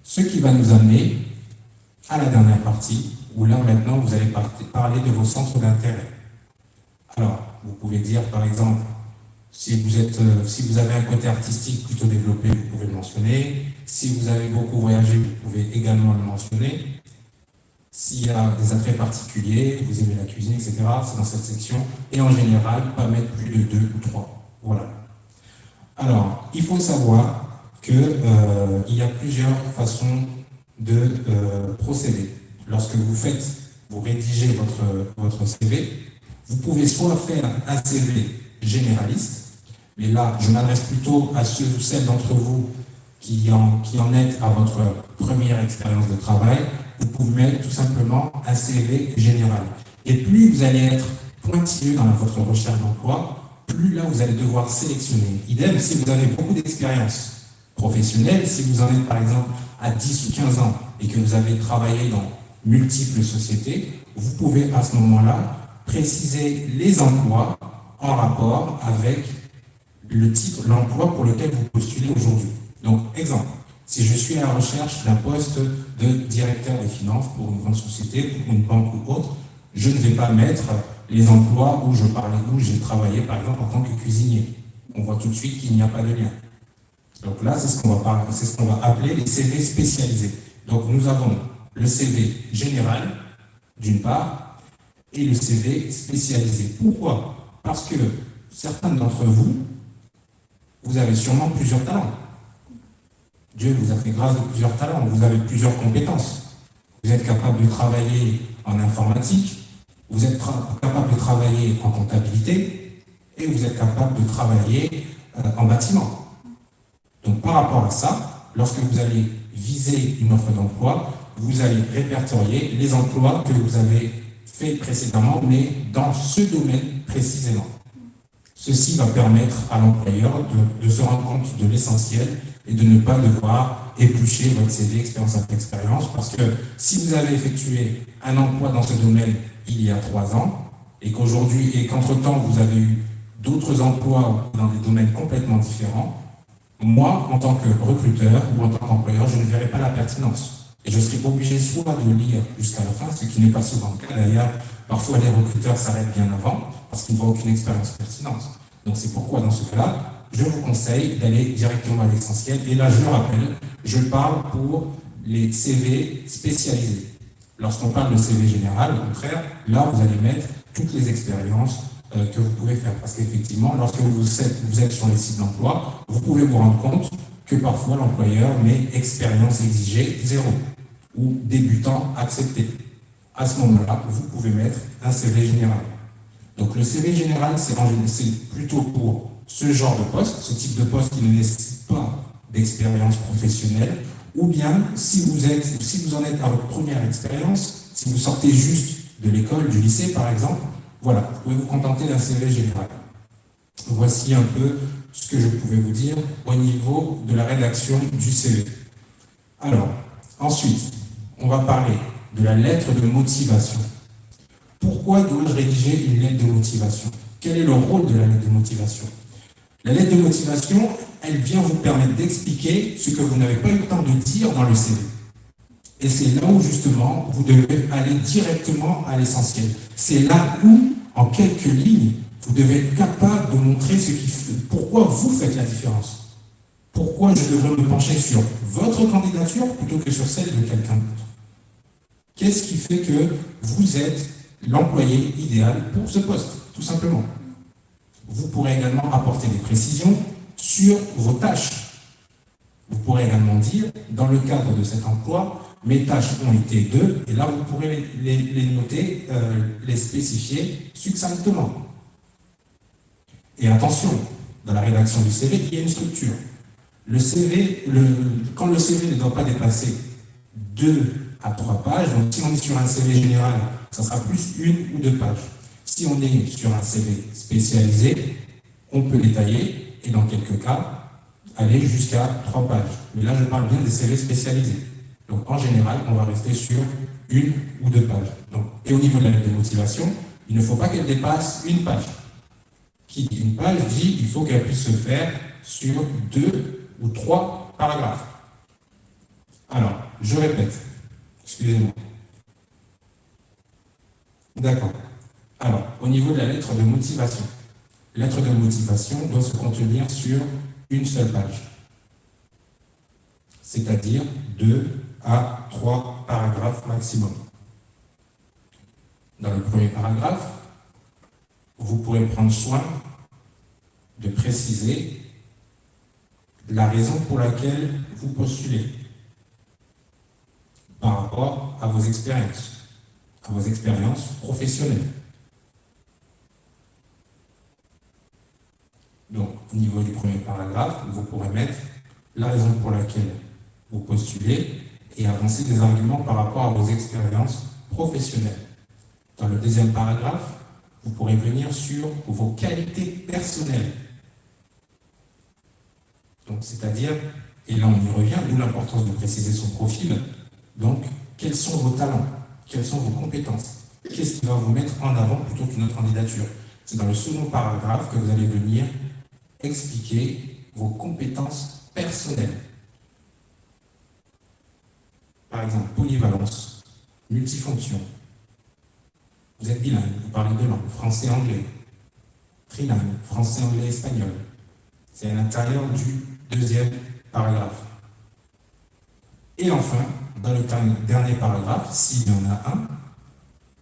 Ce qui va nous amener à la dernière partie, où là maintenant vous allez parler de vos centres d'intérêt. Alors, vous pouvez dire par exemple, si vous avez un côté artistique plutôt développé, vous pouvez le mentionner. Si vous avez beaucoup voyagé, vous pouvez également le mentionner. S'il y a des attraits particuliers, vous aimez la cuisine, etc., c'est dans cette section. Et en général, pas mettre plus de 2 ou 3. Voilà. Alors, il faut savoir qu'il y a plusieurs façons de procéder. Lorsque vous rédigez votre CV, vous pouvez soit faire un CV généraliste, mais là, je m'adresse plutôt à ceux ou celles d'entre vous qui en êtes à votre première expérience de travail. Vous pouvez mettre tout simplement un CV général. Et plus vous allez être pointilleux dans votre recherche d'emploi, plus là, vous allez devoir sélectionner. Idem, si vous avez beaucoup d'expérience professionnelle, si vous en êtes par exemple à 10 ou 15 ans et que vous avez travaillé dans multiples sociétés, vous pouvez à ce moment-là préciser les emplois en rapport avec le titre, l'emploi pour lequel vous postulez aujourd'hui. Donc, exemple, si je suis à la recherche d'un poste de directeur des finances pour une grande société, pour une banque ou autre, je ne vais pas mettre les emplois où j'ai travaillé, par exemple, en tant que cuisinier. On voit tout de suite qu'il n'y a pas de lien. Donc là, c'est ce qu'on va appeler les CV spécialisés. Donc nous avons le CV général, d'une part, et le CV spécialisé. Pourquoi? Parce que certains d'entre vous, vous avez sûrement plusieurs talents. Dieu vous a fait grâce de plusieurs talents, vous avez plusieurs compétences. Vous êtes capable de travailler en informatique, vous êtes capable de travailler en comptabilité, et vous êtes capable de travailler en bâtiment. Donc par rapport à ça, lorsque vous allez viser une offre d'emploi, vous allez répertorier les emplois que vous avez faits précédemment, mais dans ce domaine précisément. Ceci va permettre à l'employeur de se rendre compte de l'essentiel et de ne pas devoir éplucher votre CV expérience après expérience, parce que si vous avez effectué un emploi dans ce domaine il y a 3 ans, et qu'entre-temps vous avez eu d'autres emplois dans des domaines complètement différents, moi, en tant que recruteur ou en tant qu'employeur, je ne verrai pas la pertinence. Et je serai obligé soit de lire jusqu'à la fin, ce qui n'est pas souvent le cas d'ailleurs. Parfois, les recruteurs s'arrêtent bien avant parce qu'ils ne voient aucune expérience pertinente. Donc, c'est pourquoi, dans ce cas-là, je vous conseille d'aller directement à l'essentiel. Et là, je le rappelle, je parle pour les CV spécialisés. Lorsqu'on parle de CV général, au contraire, là, vous allez mettre toutes les expériences que vous pouvez faire. Parce qu'effectivement, lorsque vous êtes sur les sites d'emploi, vous pouvez vous rendre compte que parfois l'employeur met expérience exigée 0 ou débutant accepté. À ce moment-là, vous pouvez mettre un CV général. Donc le CV général, c'est plutôt pour ce genre de poste, ce type de poste qui ne nécessite pas d'expérience professionnelle, ou bien si vous en êtes à votre première expérience, si vous sortez juste de l'école, du lycée par exemple, voilà, vous pouvez vous contenter d'un CV général. Voici un peu ce que je pouvais vous dire au niveau de la rédaction du CV. Alors, ensuite, on va parler de la lettre de motivation. Pourquoi dois-je rédiger une lettre de motivation? Quel est le rôle de la lettre de motivation? La lettre de motivation, elle vient vous permettre d'expliquer ce que vous n'avez pas eu le temps de dire dans le CV. Et c'est là où, justement, vous devez aller directement à l'essentiel. C'est là où, en quelques lignes, vous devez être capable de montrer pourquoi vous faites la différence. Pourquoi je devrais me pencher sur votre candidature plutôt que sur celle de quelqu'un d'autre. Qu'est-ce qui fait que vous êtes l'employé idéal pour ce poste, tout simplement. Vous pourrez également apporter des précisions sur vos tâches. Vous pourrez également dire, dans le cadre de cet emploi, mes tâches ont été 2, et là vous pourrez les noter, les spécifier succinctement. Et attention, dans la rédaction du CV, il y a une structure. Quand le CV ne doit pas dépasser 2 à 3 pages, donc si on est sur un CV général, ça sera plus 1 ou 2 pages. Si on est sur un CV spécialisé, on peut détailler, et dans quelques cas, aller jusqu'à 3 pages. Mais là, je parle bien des CV spécialisés. Donc en général, on va rester sur 1 ou 2 pages. Donc, et au niveau de la lettre de motivation, il ne faut pas qu'elle dépasse 1 page. Qui dit 1 page dit qu'il faut qu'elle puisse se faire sur 2 ou 3 paragraphes. Alors, je répète. Excusez-moi. D'accord. Alors, au niveau de la lettre de motivation. La lettre de motivation doit se contenir sur 1 seule page. C'est-à-dire 2 à 3 paragraphes maximum. Dans le premier paragraphe, vous pourrez prendre soin de préciser la raison pour laquelle vous postulez par rapport à vos expériences professionnelles. Donc, au niveau du premier paragraphe, vous pourrez mettre la raison pour laquelle vous postulez et avancer des arguments par rapport à vos expériences professionnelles. Dans le deuxième paragraphe, vous pourrez venir sur vos qualités personnelles. Donc, c'est-à-dire, et là on y revient, d'où l'importance de préciser son profil. Donc, quels sont vos talents? quelles sont vos compétences. Qu'est-ce qui va vous mettre en avant plutôt qu'une autre candidature? C'est dans le second paragraphe que vous allez venir expliquer vos compétences personnelles. Par exemple, polyvalence, multifonction. Vous êtes bilingue, vous parlez deux langues, français-anglais. Trilingue, français-anglais-espagnol. C'est à l'intérieur du deuxième paragraphe. Et enfin, dans le dernier paragraphe, s'il y en a un,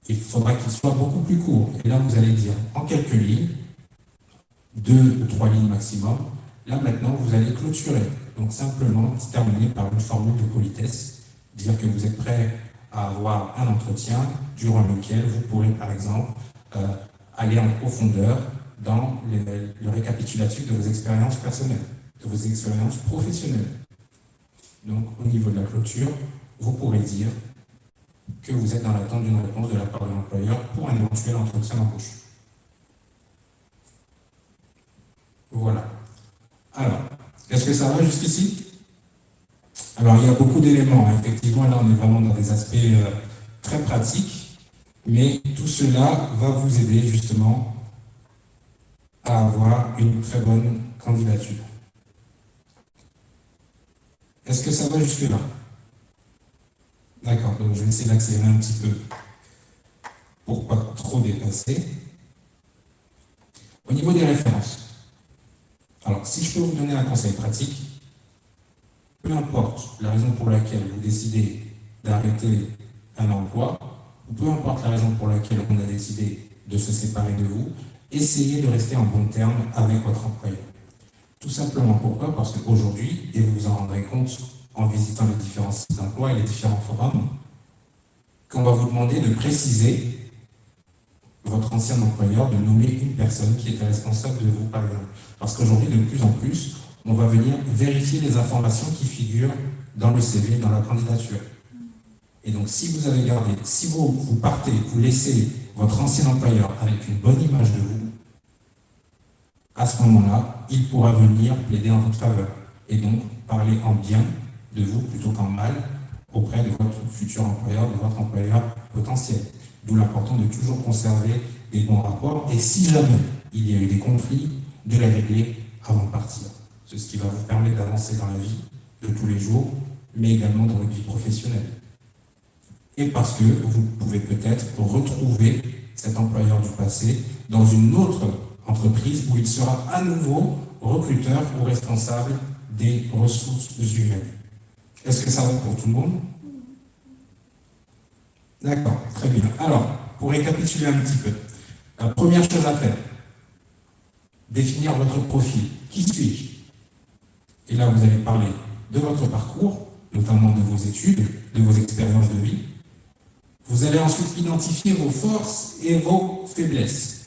il faudra qu'il soit beaucoup plus court. Et là, vous allez dire en quelques lignes, 2 ou 3 lignes maximum. Là, maintenant, vous allez clôturer. Donc, simplement terminer par une formule de politesse, dire que vous êtes prêt à avoir un entretien durant lequel vous pourrez, par exemple, aller en profondeur dans le récapitulatif de vos expériences personnelles, de vos expériences professionnelles. Donc, au niveau de la clôture, vous pourrez dire que vous êtes dans l'attente d'une réponse de la part de l'employeur pour un éventuel entretien d'embauche. Voilà. Alors, est-ce que ça va jusqu'ici? Alors, il y a beaucoup d'éléments. Effectivement, là, on est vraiment dans des aspects très pratiques, mais tout cela va vous aider justement à avoir une très bonne candidature. Est-ce que ça va jusque-là? D'accord, donc je vais essayer d'accélérer un petit peu pour ne pas trop dépasser. Au niveau des références, alors si je peux vous donner un conseil pratique, peu importe la raison pour laquelle vous décidez d'arrêter un emploi, ou peu importe la raison pour laquelle on a décidé de se séparer de vous, essayez de rester en bon terme avec votre employeur. Tout simplement pourquoi? Parce qu'aujourd'hui, et vous vous en rendrez compte en visitant les différents sites d'emploi et les différents forums, qu'on va vous demander de préciser votre ancien employeur, de nommer une personne qui était responsable de vous, par exemple. Parce qu'aujourd'hui, de plus en plus, on va venir vérifier les informations qui figurent dans le CV, dans la candidature. Et donc, si vous avez gardé, si vous partez, vous laissez votre ancien employeur avec une bonne image de vous, à ce moment-là, il pourra venir plaider en votre faveur. Et donc, parler en bien de vous plutôt qu'en mal auprès de votre futur employeur, de votre employeur potentiel. D'où l'important de toujours conserver des bons rapports. Et si jamais il y a eu des conflits, de les régler avant de partir. C'est ce qui va vous permettre d'avancer dans la vie de tous les jours, mais également dans votre vie professionnelle. Et parce que vous pouvez peut-être retrouver cet employeur du passé dans une autre entreprise où il sera à nouveau recruteur ou responsable des ressources humaines. Est-ce que ça va pour tout le monde? D'accord, très bien. Alors, pour récapituler un petit peu, la première chose à faire, définir votre profil. Qui suis-je? Et là, vous allez parler de votre parcours, notamment de vos études, de vos expériences de vie. Vous allez ensuite identifier vos forces et vos faiblesses.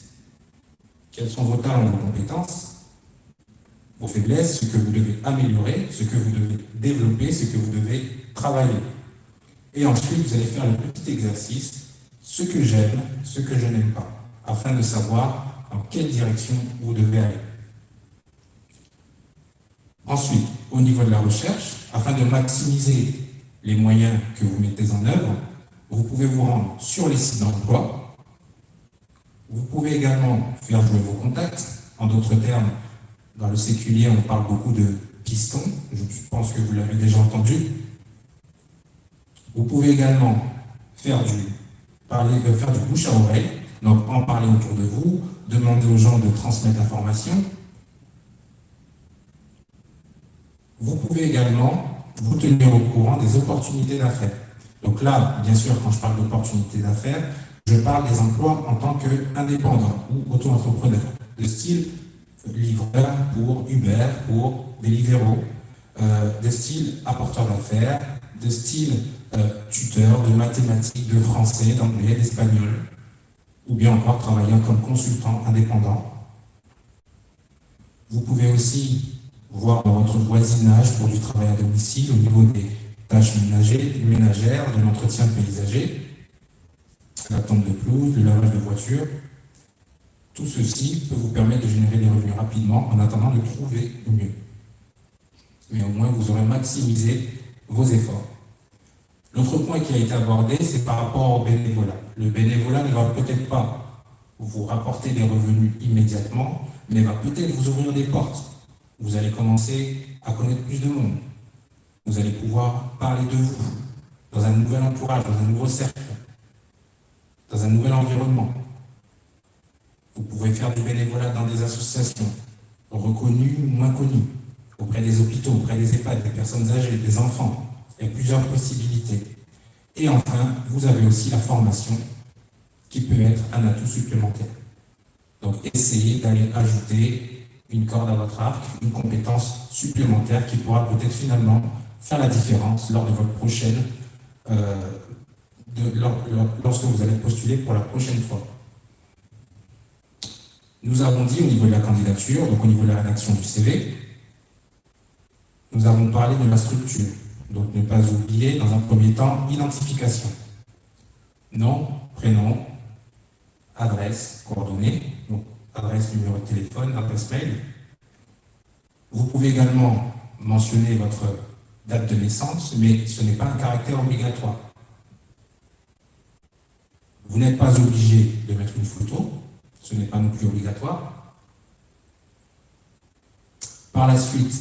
Quels sont vos talents et vos compétences? Vos faiblesses, ce que vous devez améliorer, ce que vous devez développer, ce que vous devez travailler. Et ensuite, vous allez faire le petit exercice, ce que j'aime, ce que je n'aime pas, afin de savoir en quelle direction vous devez aller. Ensuite, au niveau de la recherche, afin de maximiser les moyens que vous mettez en œuvre, vous pouvez vous rendre sur les sites d'emploi. Vous pouvez également faire jouer vos contacts. En d'autres termes, dans le séculier, on parle beaucoup de pistons. Je pense que vous l'avez déjà entendu. Vous pouvez également faire du bouche à oreille, donc en parler autour de vous, demander aux gens de transmettre l'information. Vous pouvez également vous tenir au courant des opportunités d'affaires. Donc là, bien sûr, quand je parle d'opportunités d'affaires, je parle des emplois en tant qu'indépendant ou auto-entrepreneur, de style livreur pour Uber, pour Deliveroo, de style apporteur d'affaires, de style tuteur de mathématiques, de français, d'anglais, d'espagnol, ou bien encore travaillant comme consultant indépendant. Vous pouvez aussi voir dans votre voisinage pour du travail à domicile au niveau des tâches ménagères, de l'entretien paysager, la tonte de pelouse, le lavage de voiture. Tout ceci peut vous permettre de générer des revenus rapidement en attendant de trouver mieux. Mais au moins, vous aurez maximisé vos efforts. L'autre point qui a été abordé, c'est par rapport au bénévolat. Le bénévolat ne va peut-être pas vous rapporter des revenus immédiatement, mais va peut-être vous ouvrir des portes. Vous allez commencer à connaître plus de monde. Vous allez pouvoir parler de vous dans un nouvel entourage, dans un nouveau cercle, dans un nouvel environnement. Vous pouvez faire du bénévolat dans des associations, reconnues ou moins connues, auprès des hôpitaux, auprès des EHPAD, des personnes âgées, des enfants. Il y a plusieurs possibilités. Et enfin, vous avez aussi la formation qui peut être un atout supplémentaire. Donc, essayez d'aller ajouter une corde à votre arc, une compétence supplémentaire qui pourra peut-être finalement faire la différence lors de votre prochaine, lorsque vous allez postuler pour la prochaine fois. Nous avons dit au niveau de la candidature, donc au niveau de la rédaction du CV, nous avons parlé de la structure. Donc, ne pas oublier, dans un premier temps, identification. Nom, prénom, adresse, coordonnées, donc adresse, numéro de téléphone, adresse mail. Vous pouvez également mentionner votre date de naissance, mais ce n'est pas un caractère obligatoire. Vous n'êtes pas obligé de mettre une photo, ce n'est pas non plus obligatoire. Par la suite,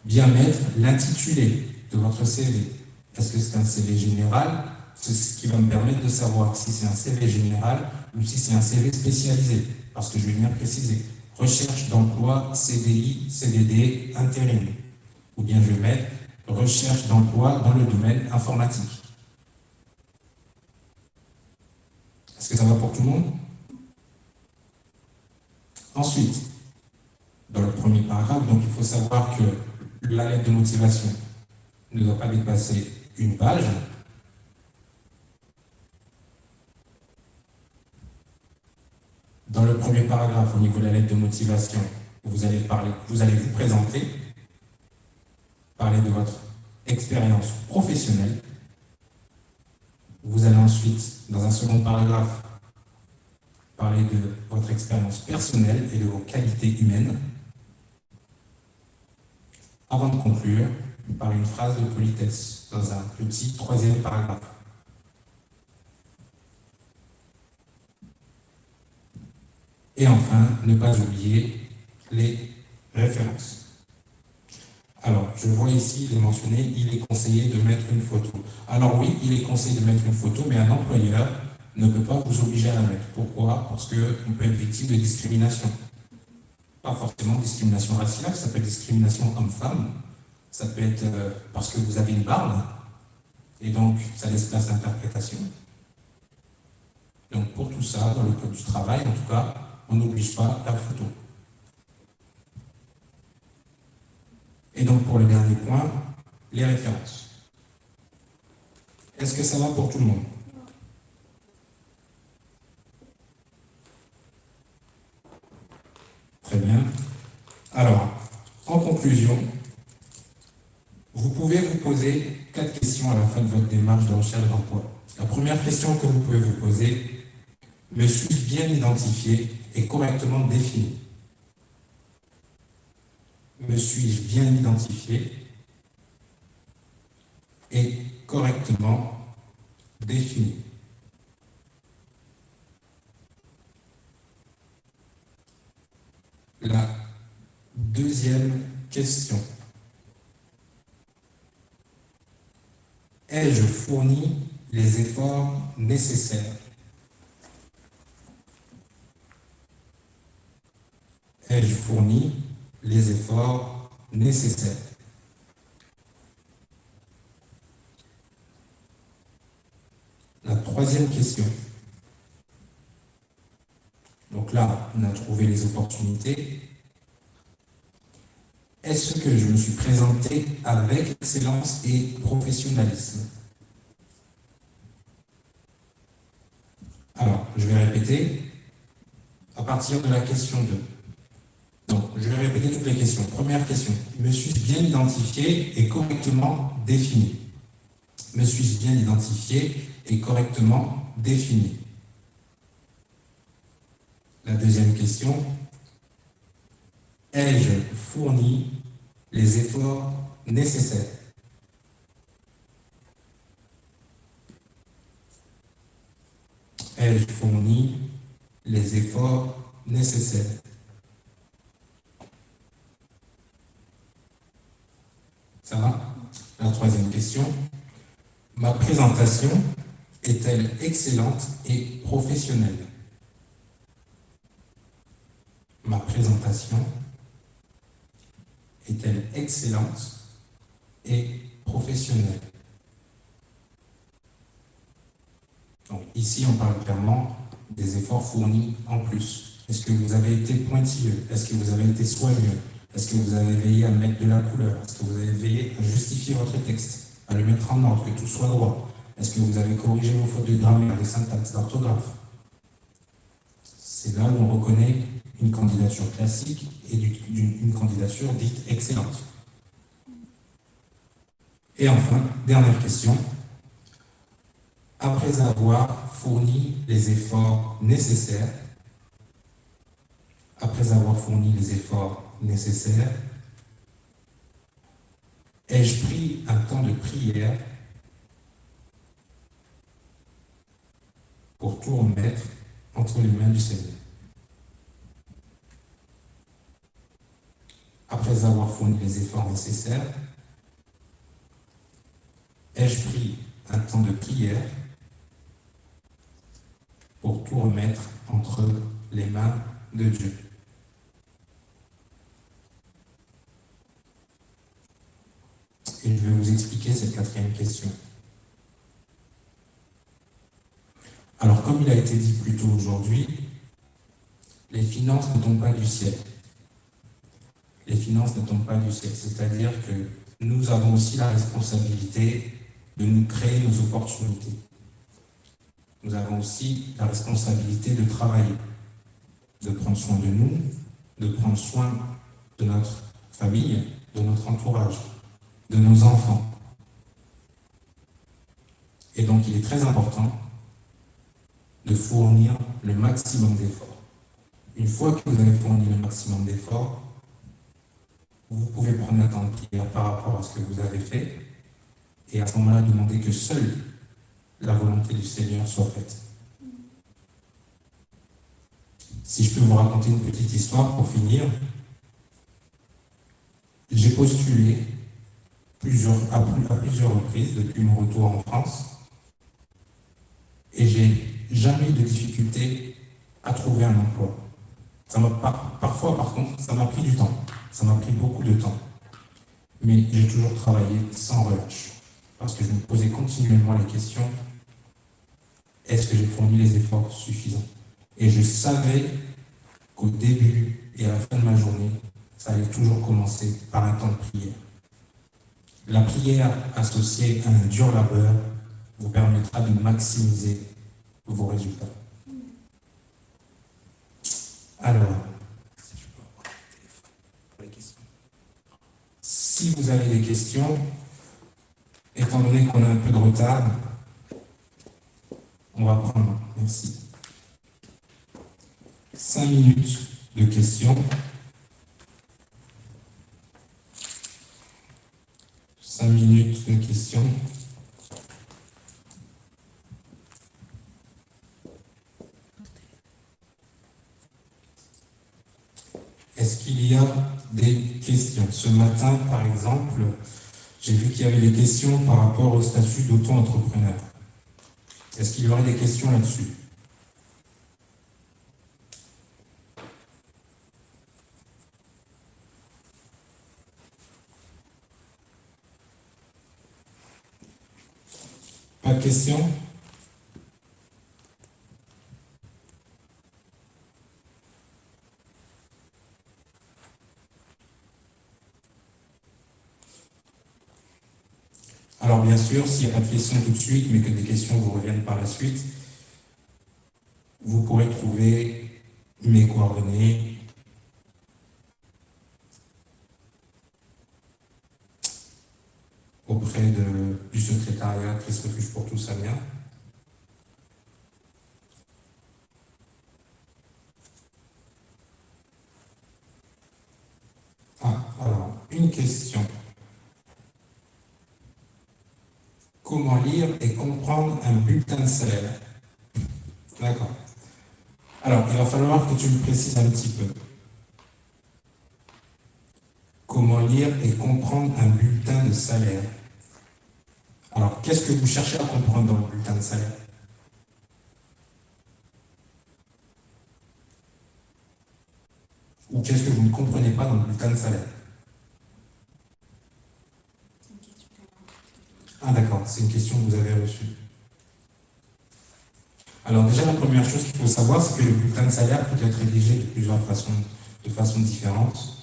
bien mettre l'intitulé de votre CV. Est-ce que c'est un CV général? C'est ce qui va me permettre de savoir si c'est un CV général ou si c'est un CV spécialisé, parce que je vais bien préciser. Recherche d'emploi, CDI, CDD, intérim. Ou bien je vais mettre recherche d'emploi dans le domaine informatique. Est-ce que ça va pour tout le monde? Ensuite, dans le premier paragraphe, donc il faut savoir que la lettre de motivation ne doit pas dépasser une page. Dans le premier paragraphe, au niveau de la lettre de motivation, vous allez vous présenter, parler de votre expérience professionnelle. Vous allez ensuite, dans un second paragraphe, parler de votre expérience personnelle et de vos qualités humaines, avant de conclure par une phrase de politesse dans un petit troisième paragraphe. Et enfin, ne pas oublier les références. Alors, je vois ici, il est mentionné, il est conseillé de mettre une photo. Alors oui, il est conseillé de mettre une photo, mais un employeur ne peut pas vous obliger à la mettre. Pourquoi? Parce qu'on peut être victime de discrimination. Pas forcément discrimination raciale, ça peut être discrimination homme-femme, ça peut être parce que vous avez une barbe, et donc ça laisse place à l'interprétation. Donc pour tout ça, dans le code du travail, en tout cas, on n'oblige pas la photo. Et donc pour le dernier point, les références. Est-ce que ça va pour tout le monde? Très bien. Alors, en conclusion, vous pouvez vous poser 4 questions à la fin de votre démarche de recherche d'emploi. La première question que vous pouvez vous poser, me suis-je bien identifié et correctement défini? Me suis-je bien identifié et correctement défini? La deuxième question. Ai-je fourni les efforts nécessaires? Ai-je fourni les efforts nécessaires? La troisième question. Donc là, on a trouvé les opportunités. Est-ce que je me suis présenté avec excellence et professionnalisme? Alors, je vais répéter à partir de la question 2. Donc, je vais répéter toutes les questions. Première question, me suis-je bien identifié et correctement défini? Me suis-je bien identifié et correctement défini? La deuxième question, ai-je fourni les efforts nécessaires? Ai-je fourni les efforts nécessaires? Ça va? La troisième question. Ma présentation est-elle excellente et professionnelle? Ma présentation est-elle excellente et professionnelle? Donc, ici, on parle clairement des efforts fournis en plus. Est-ce que vous avez été pointilleux? Est-ce que vous avez été soigneux? Est-ce que vous avez veillé à mettre de la couleur? Est-ce que vous avez veillé à justifier votre texte, à le mettre en ordre, que tout soit droit? Est-ce que vous avez corrigé vos fautes de grammaire, de syntaxe, d'orthographe? C'est là où on reconnaît une candidature classique et une candidature dite excellente. Et enfin, dernière question. Après avoir fourni les efforts nécessaires, ai-je pris un temps de prière pour tout remettre entre les mains du Seigneur? Après avoir fourni les efforts nécessaires, ai-je pris un temps de prière pour tout remettre entre les mains de Dieu? Et je vais vous expliquer cette quatrième question. Alors, comme il a été dit plus tôt aujourd'hui, les finances ne tombent pas du ciel. Les finances ne tombent pas du ciel, c'est-à-dire que nous avons aussi la responsabilité de nous créer nos opportunités. Nous avons aussi la responsabilité de travailler, de prendre soin de nous, de prendre soin de notre famille, de notre entourage, de nos enfants. Et donc, il est très important de fournir le maximum d'efforts. Une fois que vous avez fourni le maximum d'efforts, vous pouvez prendre un temps de prière par rapport à ce que vous avez fait et à ce moment-là demander que seule la volonté du Seigneur soit faite. Si je peux vous raconter une petite histoire pour finir, j'ai postulé à plusieurs reprises depuis mon retour en France et j'ai jamais eu de difficulté à trouver un emploi. Parfois, par contre, ça m'a pris du temps. Ça m'a pris beaucoup de temps. Mais j'ai toujours travaillé sans relâche. Parce que je me posais continuellement la question, est-ce que j'ai fourni les efforts suffisants? Et je savais qu'au début et à la fin de ma journée, ça allait toujours commencer par un temps de prière. La prière associée à un dur labeur vous permettra de maximiser vos résultats. Alors, si vous avez des questions, étant donné qu'on a un peu de retard, on va prendre, merci, 5 minutes de questions. 5 minutes de questions. Est-ce qu'il y a des questions? Ce matin, par exemple, j'ai vu qu'il y avait des questions par rapport au statut d'auto-entrepreneur. Est-ce qu'il y aurait des questions là-dessus? Pas de questions? Alors bien sûr, s'il n'y a pas de questions tout de suite, mais que des questions vous reviennent par la suite, vous pourrez trouver mes coordonnées auprès du secrétariat Christ Refuge pour tous Amiens. Alors, une question. Comment lire et comprendre un bulletin de salaire? D'accord. Alors, il va falloir que tu me précises un petit peu. Comment lire et comprendre un bulletin de salaire? Alors, qu'est-ce que vous cherchez à comprendre dans le bulletin de salaire? Ou qu'est-ce que vous ne comprenez pas dans le bulletin de salaire? Ah d'accord, c'est une question que vous avez reçue. Alors déjà, la première chose qu'il faut savoir, c'est que le bulletin de salaire peut être rédigé de façon différente.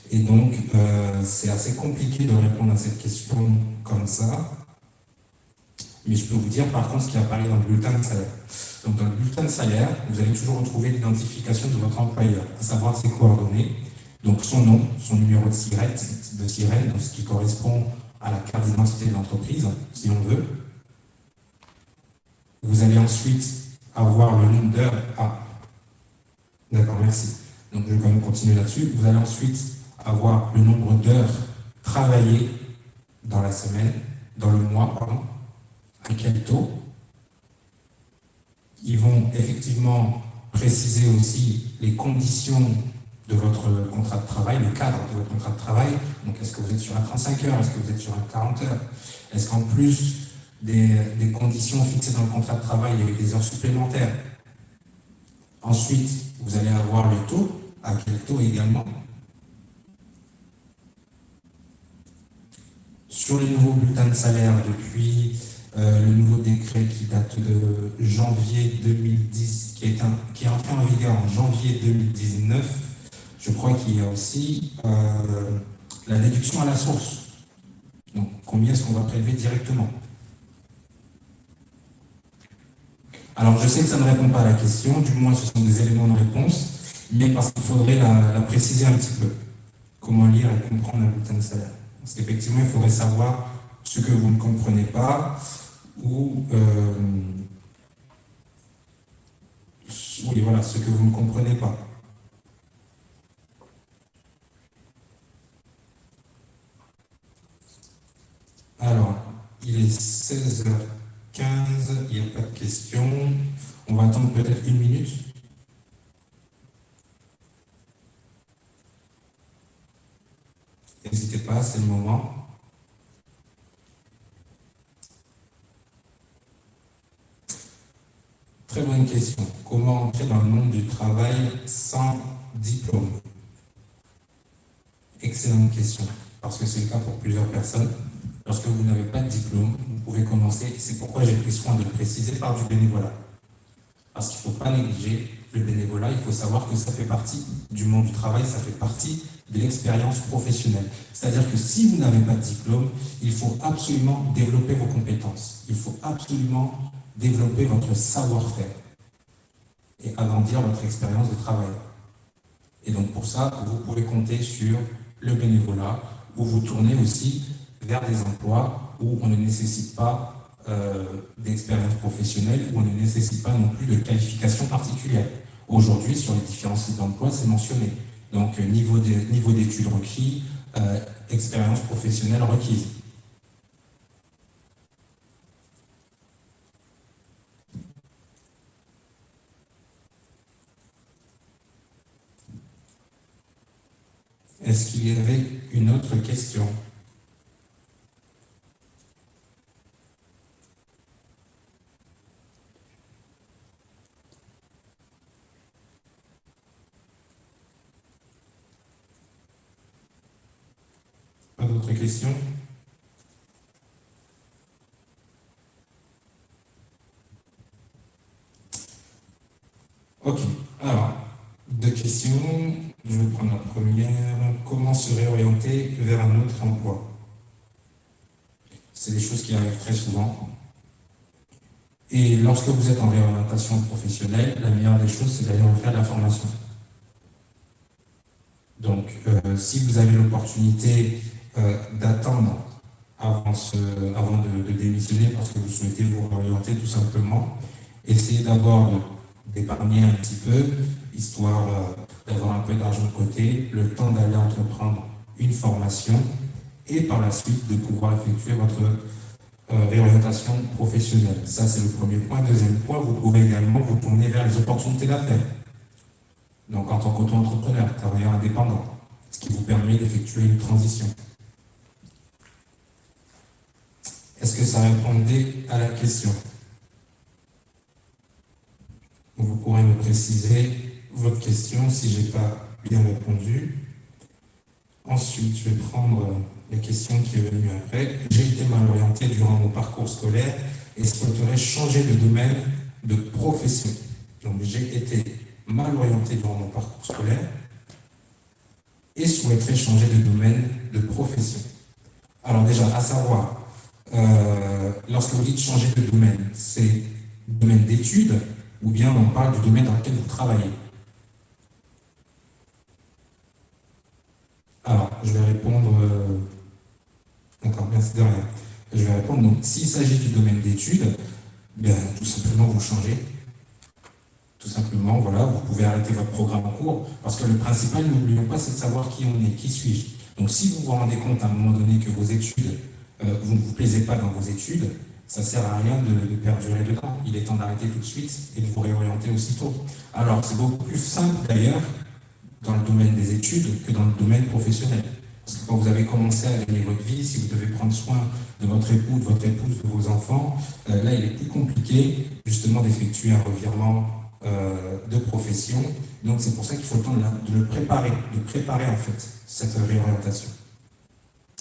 Et donc, c'est assez compliqué de répondre à cette question comme ça. Mais je peux vous dire par contre ce qui apparaît dans le bulletin de salaire. Donc dans le bulletin de salaire, vous allez toujours retrouver l'identification de votre employeur, à savoir ses coordonnées, donc son nom, son numéro de sirène, donc ce qui correspond à la carte d'identité de l'entreprise, si on veut. Vous allez ensuite avoir le nombre d'heures. Ah, d'accord, merci. Donc je vais quand même continuer là-dessus. Vous allez ensuite avoir le nombre d'heures travaillées dans la semaine, dans le mois, pardon, à quel taux. Ils vont effectivement préciser aussi les conditions de votre contrat de travail, le cadre de votre contrat de travail. Donc, est-ce que vous êtes sur un 35 heures? Est-ce que vous êtes sur un 40 heures? Est-ce qu'en plus des conditions fixées dans le contrat de travail, il y a eu des heures supplémentaires? Ensuite, vous allez avoir le taux. À quel taux également? Sur les nouveaux bulletins de salaire, depuis le nouveau décret qui date de janvier 2010, qui est entré en vigueur en janvier 2019, je crois qu'il y a aussi la déduction à la source. Donc, combien est-ce qu'on va prélever directement? Alors, je sais que ça ne répond pas à la question, du moins ce sont des éléments de réponse, mais parce qu'il faudrait la préciser un petit peu. Comment lire et comprendre un bulletin de salaire? Parce qu'effectivement, il faudrait savoir ce que vous ne comprenez pas ou oui, voilà, ce que vous ne comprenez pas. Alors, il est 16h15, il n'y a pas de questions. On va attendre peut-être une minute. N'hésitez pas, c'est le moment. Très bonne question. Comment entrer dans le monde du travail sans diplôme? Excellente question, parce que c'est le cas pour plusieurs personnes. Lorsque vous n'avez pas de diplôme, vous pouvez commencer, c'est pourquoi j'ai pris soin de le préciser, par du bénévolat. Parce qu'il ne faut pas négliger le bénévolat, il faut savoir que ça fait partie du monde du travail, ça fait partie de l'expérience professionnelle. C'est-à-dire que si vous n'avez pas de diplôme, il faut absolument développer vos compétences. Il faut absolument développer votre savoir-faire et agrandir votre expérience de travail. Et donc pour ça, vous pouvez compter sur le bénévolat, ou vous tournez aussi vers des emplois où on ne nécessite pas d'expérience professionnelle, où on ne nécessite pas non plus de qualification particulière. Aujourd'hui, sur les différents sites d'emploi, c'est mentionné. Donc niveau d'études requis, expérience professionnelle requise. Est-ce qu'il y avait une autre question? Pas d'autres questions? Ok, alors, deux questions. Je vais prendre la première. Comment se réorienter vers un autre emploi? C'est des choses qui arrivent très souvent. Et lorsque vous êtes en réorientation professionnelle, la meilleure des choses, c'est d'aller refaire de la formation. Donc, si vous avez l'opportunité d'attendre avant de démissionner parce que vous souhaitez vous réorienter tout simplement, essayez d'abord d'épargner un petit peu, histoire d'avoir un peu d'argent de côté, le temps d'aller entreprendre une formation et par la suite de pouvoir effectuer réorientation professionnelle. Ça, c'est le premier point. Deuxième point, vous pouvez également vous tourner vers les opportunités d'affaires. Donc, en tant qu'auto-entrepreneur, travailleur indépendant, ce qui vous permet d'effectuer une transition. Est-ce que ça répondait à la question? Vous pourrez me préciser votre question si je n'ai pas bien répondu. Ensuite, je vais prendre les questions qui est venue après. J'ai été mal orienté durant mon parcours scolaire et souhaiterais changer de domaine de profession. Donc, j'ai été mal orienté durant mon parcours scolaire et souhaiterais changer de domaine de profession. Alors déjà, à savoir, lorsque vous dites changer de domaine, c'est domaine d'études ou bien on parle du domaine dans lequel vous travaillez? Alors, je vais répondre... D'accord, merci de rien. Je vais répondre, donc, s'il s'agit du domaine d'études, bien, tout simplement, vous changez. Tout simplement, voilà, vous pouvez arrêter votre programme en cours, parce que le principal, n'oublions pas, c'est de savoir qui on est, qui suis-je. Donc, si vous vous rendez compte à un moment donné que vos études, vous ne vous plaisez pas dans vos études, ça ne sert à rien de perdurer dedans. Il est temps d'arrêter tout de suite et de vous réorienter aussitôt. Alors, c'est beaucoup plus simple, d'ailleurs, dans le domaine des études que dans le domaine professionnel. Parce que quand vous avez commencé à gagner votre vie, si vous devez prendre soin de votre époux, de votre épouse, de vos enfants, là, il est plus compliqué, justement, d'effectuer un revirement de profession. Donc, c'est pour ça qu'il faut le temps de le préparer, en fait, cette réorientation.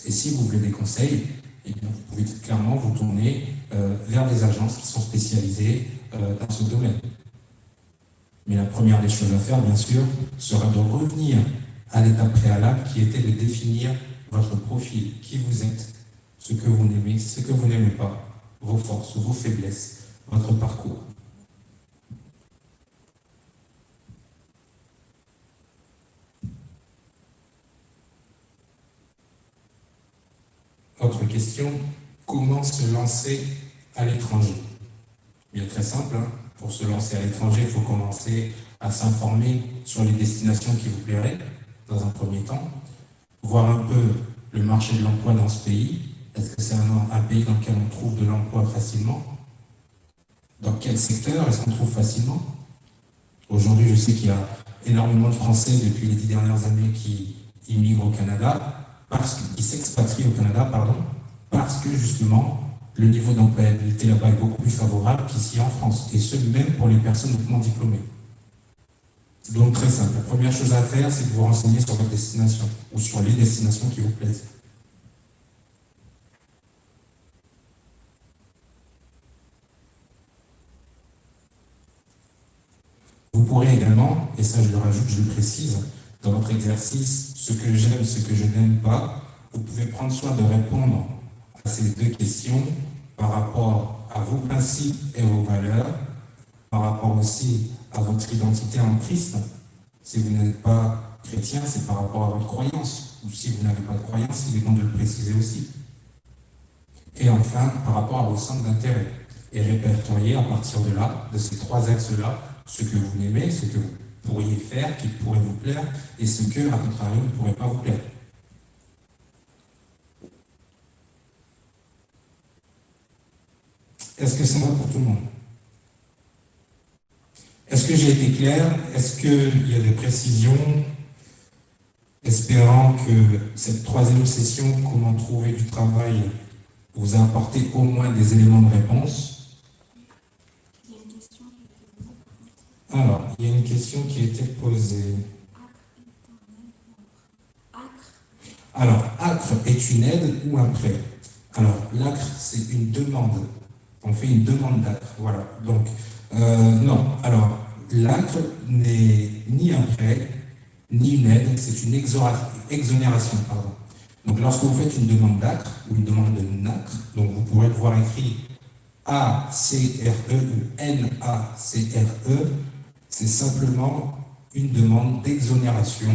Et si vous voulez des conseils, eh bien, vous pouvez clairement vous tourner vers des agences qui sont spécialisées dans ce domaine. Mais la première des choses à faire, bien sûr, sera de revenir à l'étape préalable qui était de définir votre profil, qui vous êtes, ce que vous aimez, ce que vous n'aimez pas, vos forces, vos faiblesses, votre parcours. Autre question, comment se lancer à l'étranger? Bien très simple, hein. Pour se lancer à l'étranger, il faut commencer à s'informer sur les destinations qui vous plairaient, dans un premier temps, voir un peu le marché de l'emploi dans ce pays. Est-ce que c'est un pays dans lequel on trouve de l'emploi facilement? Dans quel secteur est-ce qu'on trouve facilement? Aujourd'hui, je sais qu'il y a énormément de Français depuis les 10 dernières années qui immigrent au Canada, qui s'expatrient au Canada, pardon, parce que justement, le niveau d'employabilité là-bas est beaucoup plus favorable qu'ici en France, et ce même pour les personnes hautement diplômées. Donc très simple, la première chose à faire, c'est de vous renseigner sur votre destination, ou sur les destinations qui vous plaisent. Vous pourrez également, et ça je le rajoute, je le précise, dans votre exercice, ce que j'aime, ce que je n'aime pas, vous pouvez prendre soin de répondre à ces deux questions par rapport à vos principes et vos valeurs, par rapport aussi à votre identité en Christ. Si vous n'êtes pas chrétien, c'est par rapport à votre croyance. Ou si vous n'avez pas de croyance, il est bon de le préciser aussi. Et enfin, par rapport à vos centres d'intérêt. Et répertorier à partir de là, de ces trois axes-là, ce que vous aimez, ce que vous pourriez faire, qui pourrait vous plaire, et ce que, à contrario, ne pourrait pas vous plaire. Est-ce que ça va pour tout le monde? Est-ce que j'ai été clair? Est-ce qu'il y a des précisions? Espérant que cette troisième session, comment trouver du travail, vous a apporté au moins des éléments de réponse. Alors, il y a une question qui a été posée. Alors, ACRE est une aide ou un prêt? Alors, l'ACRE, c'est une demande. On fait une demande d'ACRE, voilà. Donc, non. Alors, l'ACRE n'est ni un prêt, ni une aide, c'est une exonération, pardon. Donc, lorsque vous faites une demande d'ACRE ou une demande de NACRE, donc vous pourrez le voir écrit ACRE ou NACRE, c'est simplement une demande d'exonération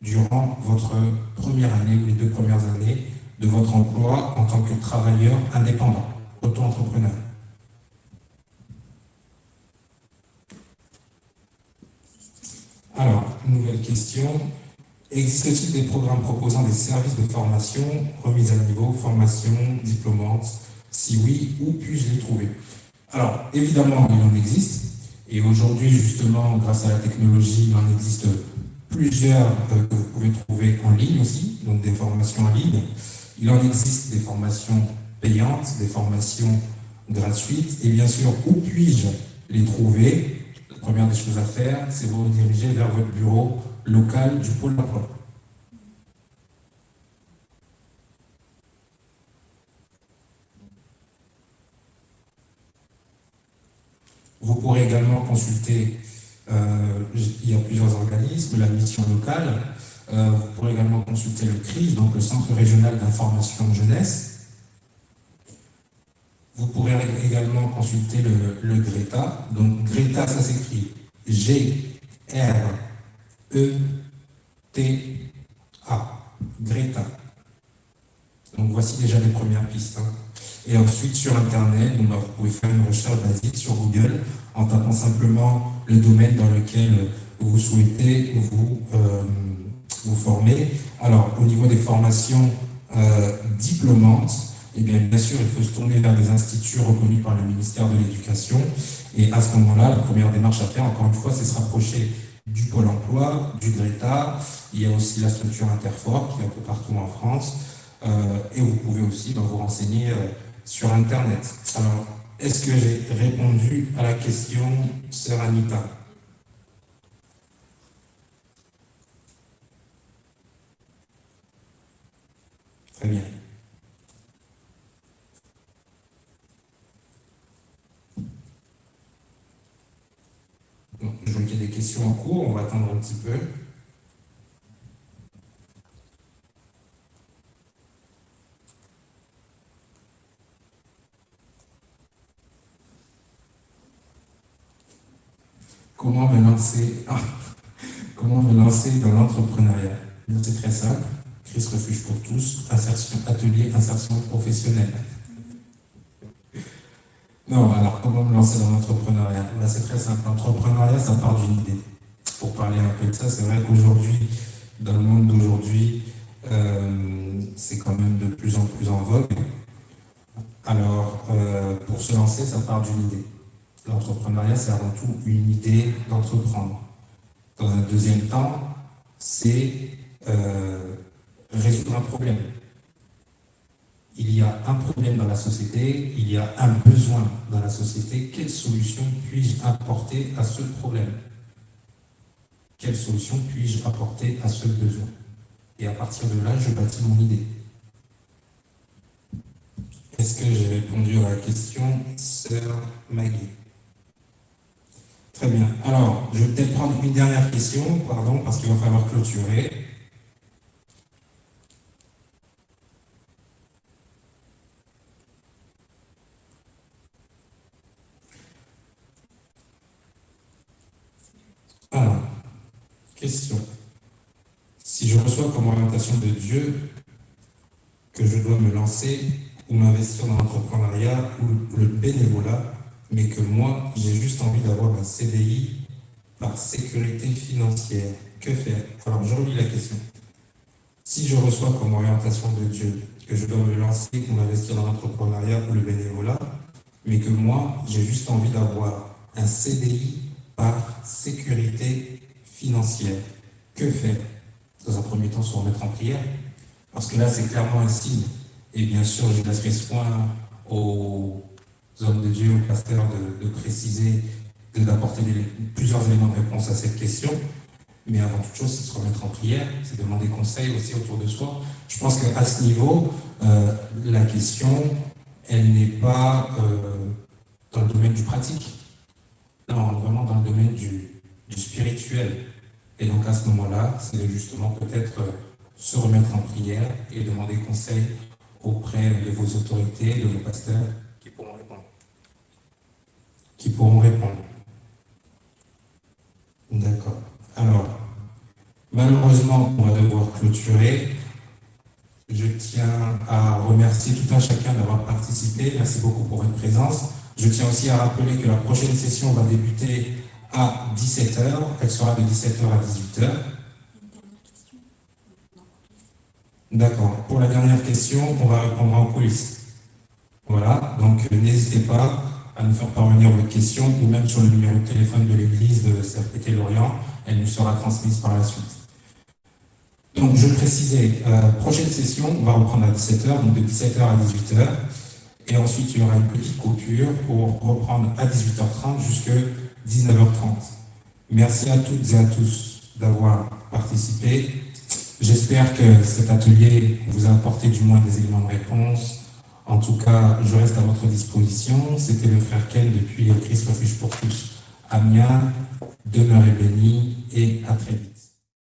durant votre première année ou les 2 premières années de votre emploi en tant que travailleur indépendant, auto-entrepreneur. Alors, nouvelle question. Existe-t-il des programmes proposant des services de formation, remise à niveau, formation, diplômante, Si oui, où puis-je les trouver? Alors, évidemment, il en existe. Et aujourd'hui, justement, grâce à la technologie, il en existe plusieurs que vous pouvez trouver en ligne aussi, donc des formations en ligne. Il en existe des formations payantes, des formations gratuites. Et bien sûr, où puis-je les trouver? La première des choses à faire, c'est vous rediriger vers votre bureau local du pôle emploi. Vous pourrez également consulter, il y a plusieurs organismes, la mission locale. Vous pourrez également consulter le CRIJ, donc le Centre régional d'information jeunesse. Vous pourrez également consulter le GRETA. Donc GRETA, ça s'écrit G-R-E-T-A. GRETA. Donc voici déjà les premières pistes. Et ensuite, sur Internet, donc, vous pouvez faire une recherche basique sur Google en tapant simplement le domaine dans lequel vous souhaitez vous former. Alors, au niveau des formations diplômantes, eh bien sûr, il faut se tourner vers des instituts reconnus par le ministère de l'Éducation. Et à ce moment-là, la première démarche à faire, encore une fois, c'est se rapprocher du Pôle emploi, du GRETA. Il y a aussi la structure Interfort qui est un peu partout en France. Et vous pouvez aussi vous renseigner sur Internet. Alors, est-ce que j'ai répondu à la question, sœur Anita? Très bien. Donc, je vois qu'il y a des questions en cours, on va attendre un petit peu. Comment me lancer, comment me lancer dans l'entrepreneuriat? C'est très simple. Christ Refuge pour tous, atelier insertion professionnelle. Non, alors comment me lancer dans l'entrepreneuriat? C'est très simple. L'entrepreneuriat, ça part d'une idée. Pour parler un peu de ça, c'est vrai qu'aujourd'hui, dans le monde d'aujourd'hui, c'est quand même de plus en plus en vogue. Alors, pour se lancer, ça part d'une idée. L'entrepreneuriat, c'est avant tout une idée d'entreprendre. Dans un deuxième temps, c'est résoudre un problème. Il y a un problème dans la société, il y a un besoin dans la société. Quelle solution puis-je apporter à ce problème? Quelle solution puis-je apporter à ce besoin? Et à partir de là, je bâtis mon idée. Est-ce que j'ai répondu à la question, sœur Maggie? Très bien. Alors, je vais peut-être prendre une dernière question, pardon, parce qu'il va falloir clôturer. Alors, question. Si je reçois comme orientation de Dieu que je dois me lancer ou m'investir dans l'entrepreneuriat ou le bénévolat, mais que moi, j'ai juste envie d'avoir un CDI par sécurité financière, que faire? Alors, je relis la question. Si je reçois comme orientation de Dieu que je dois me lancer ou m'investir dans l'entrepreneuriat ou le bénévolat, mais que moi, j'ai juste envie d'avoir un CDI par sécurité financière, que faire? Dans un premier temps, se remettre en prière, parce que là, c'est clairement un signe. Et bien sûr, je laisserai soin aux hommes de Dieu, aux pasteurs, de préciser, d'apporter plusieurs éléments de réponse à cette question. Mais avant toute chose, c'est se remettre en prière, c'est demander conseil aussi autour de soi. Je pense qu'à ce niveau, la question, elle n'est pas dans le domaine du pratique. Non, on est vraiment dans le domaine du spirituel. Et donc à ce moment-là, c'est justement peut-être se remettre en prière et demander conseil auprès de vos autorités, de vos pasteurs, qui pourront répondre. D'accord. Alors, malheureusement, on va devoir clôturer. Je tiens à remercier tout un chacun d'avoir participé. Merci beaucoup pour votre présence. Je tiens aussi à rappeler que la prochaine session va débuter à 17h. Elle sera de 17h à 18h. D'accord. Pour la dernière question, on va répondre en coulisses. Voilà, donc n'hésitez pas à nous faire parvenir votre question ou même sur le numéro de téléphone de l'église de Serpété-Lorient, elle nous sera transmise par la suite. Donc je le précisais, prochaine session, on va reprendre à 17h, donc de 17h à 18h, et ensuite il y aura une petite coupure pour reprendre à 18h30 jusqu'à 19h30. Merci à toutes et à tous d'avoir participé. J'espère que cet atelier vous a apporté du moins des éléments de réponse. En tout cas, je reste à votre disposition. C'était le frère Ken depuis Christ Refuge pour tous. Amiens, demeurez bénis et à très vite.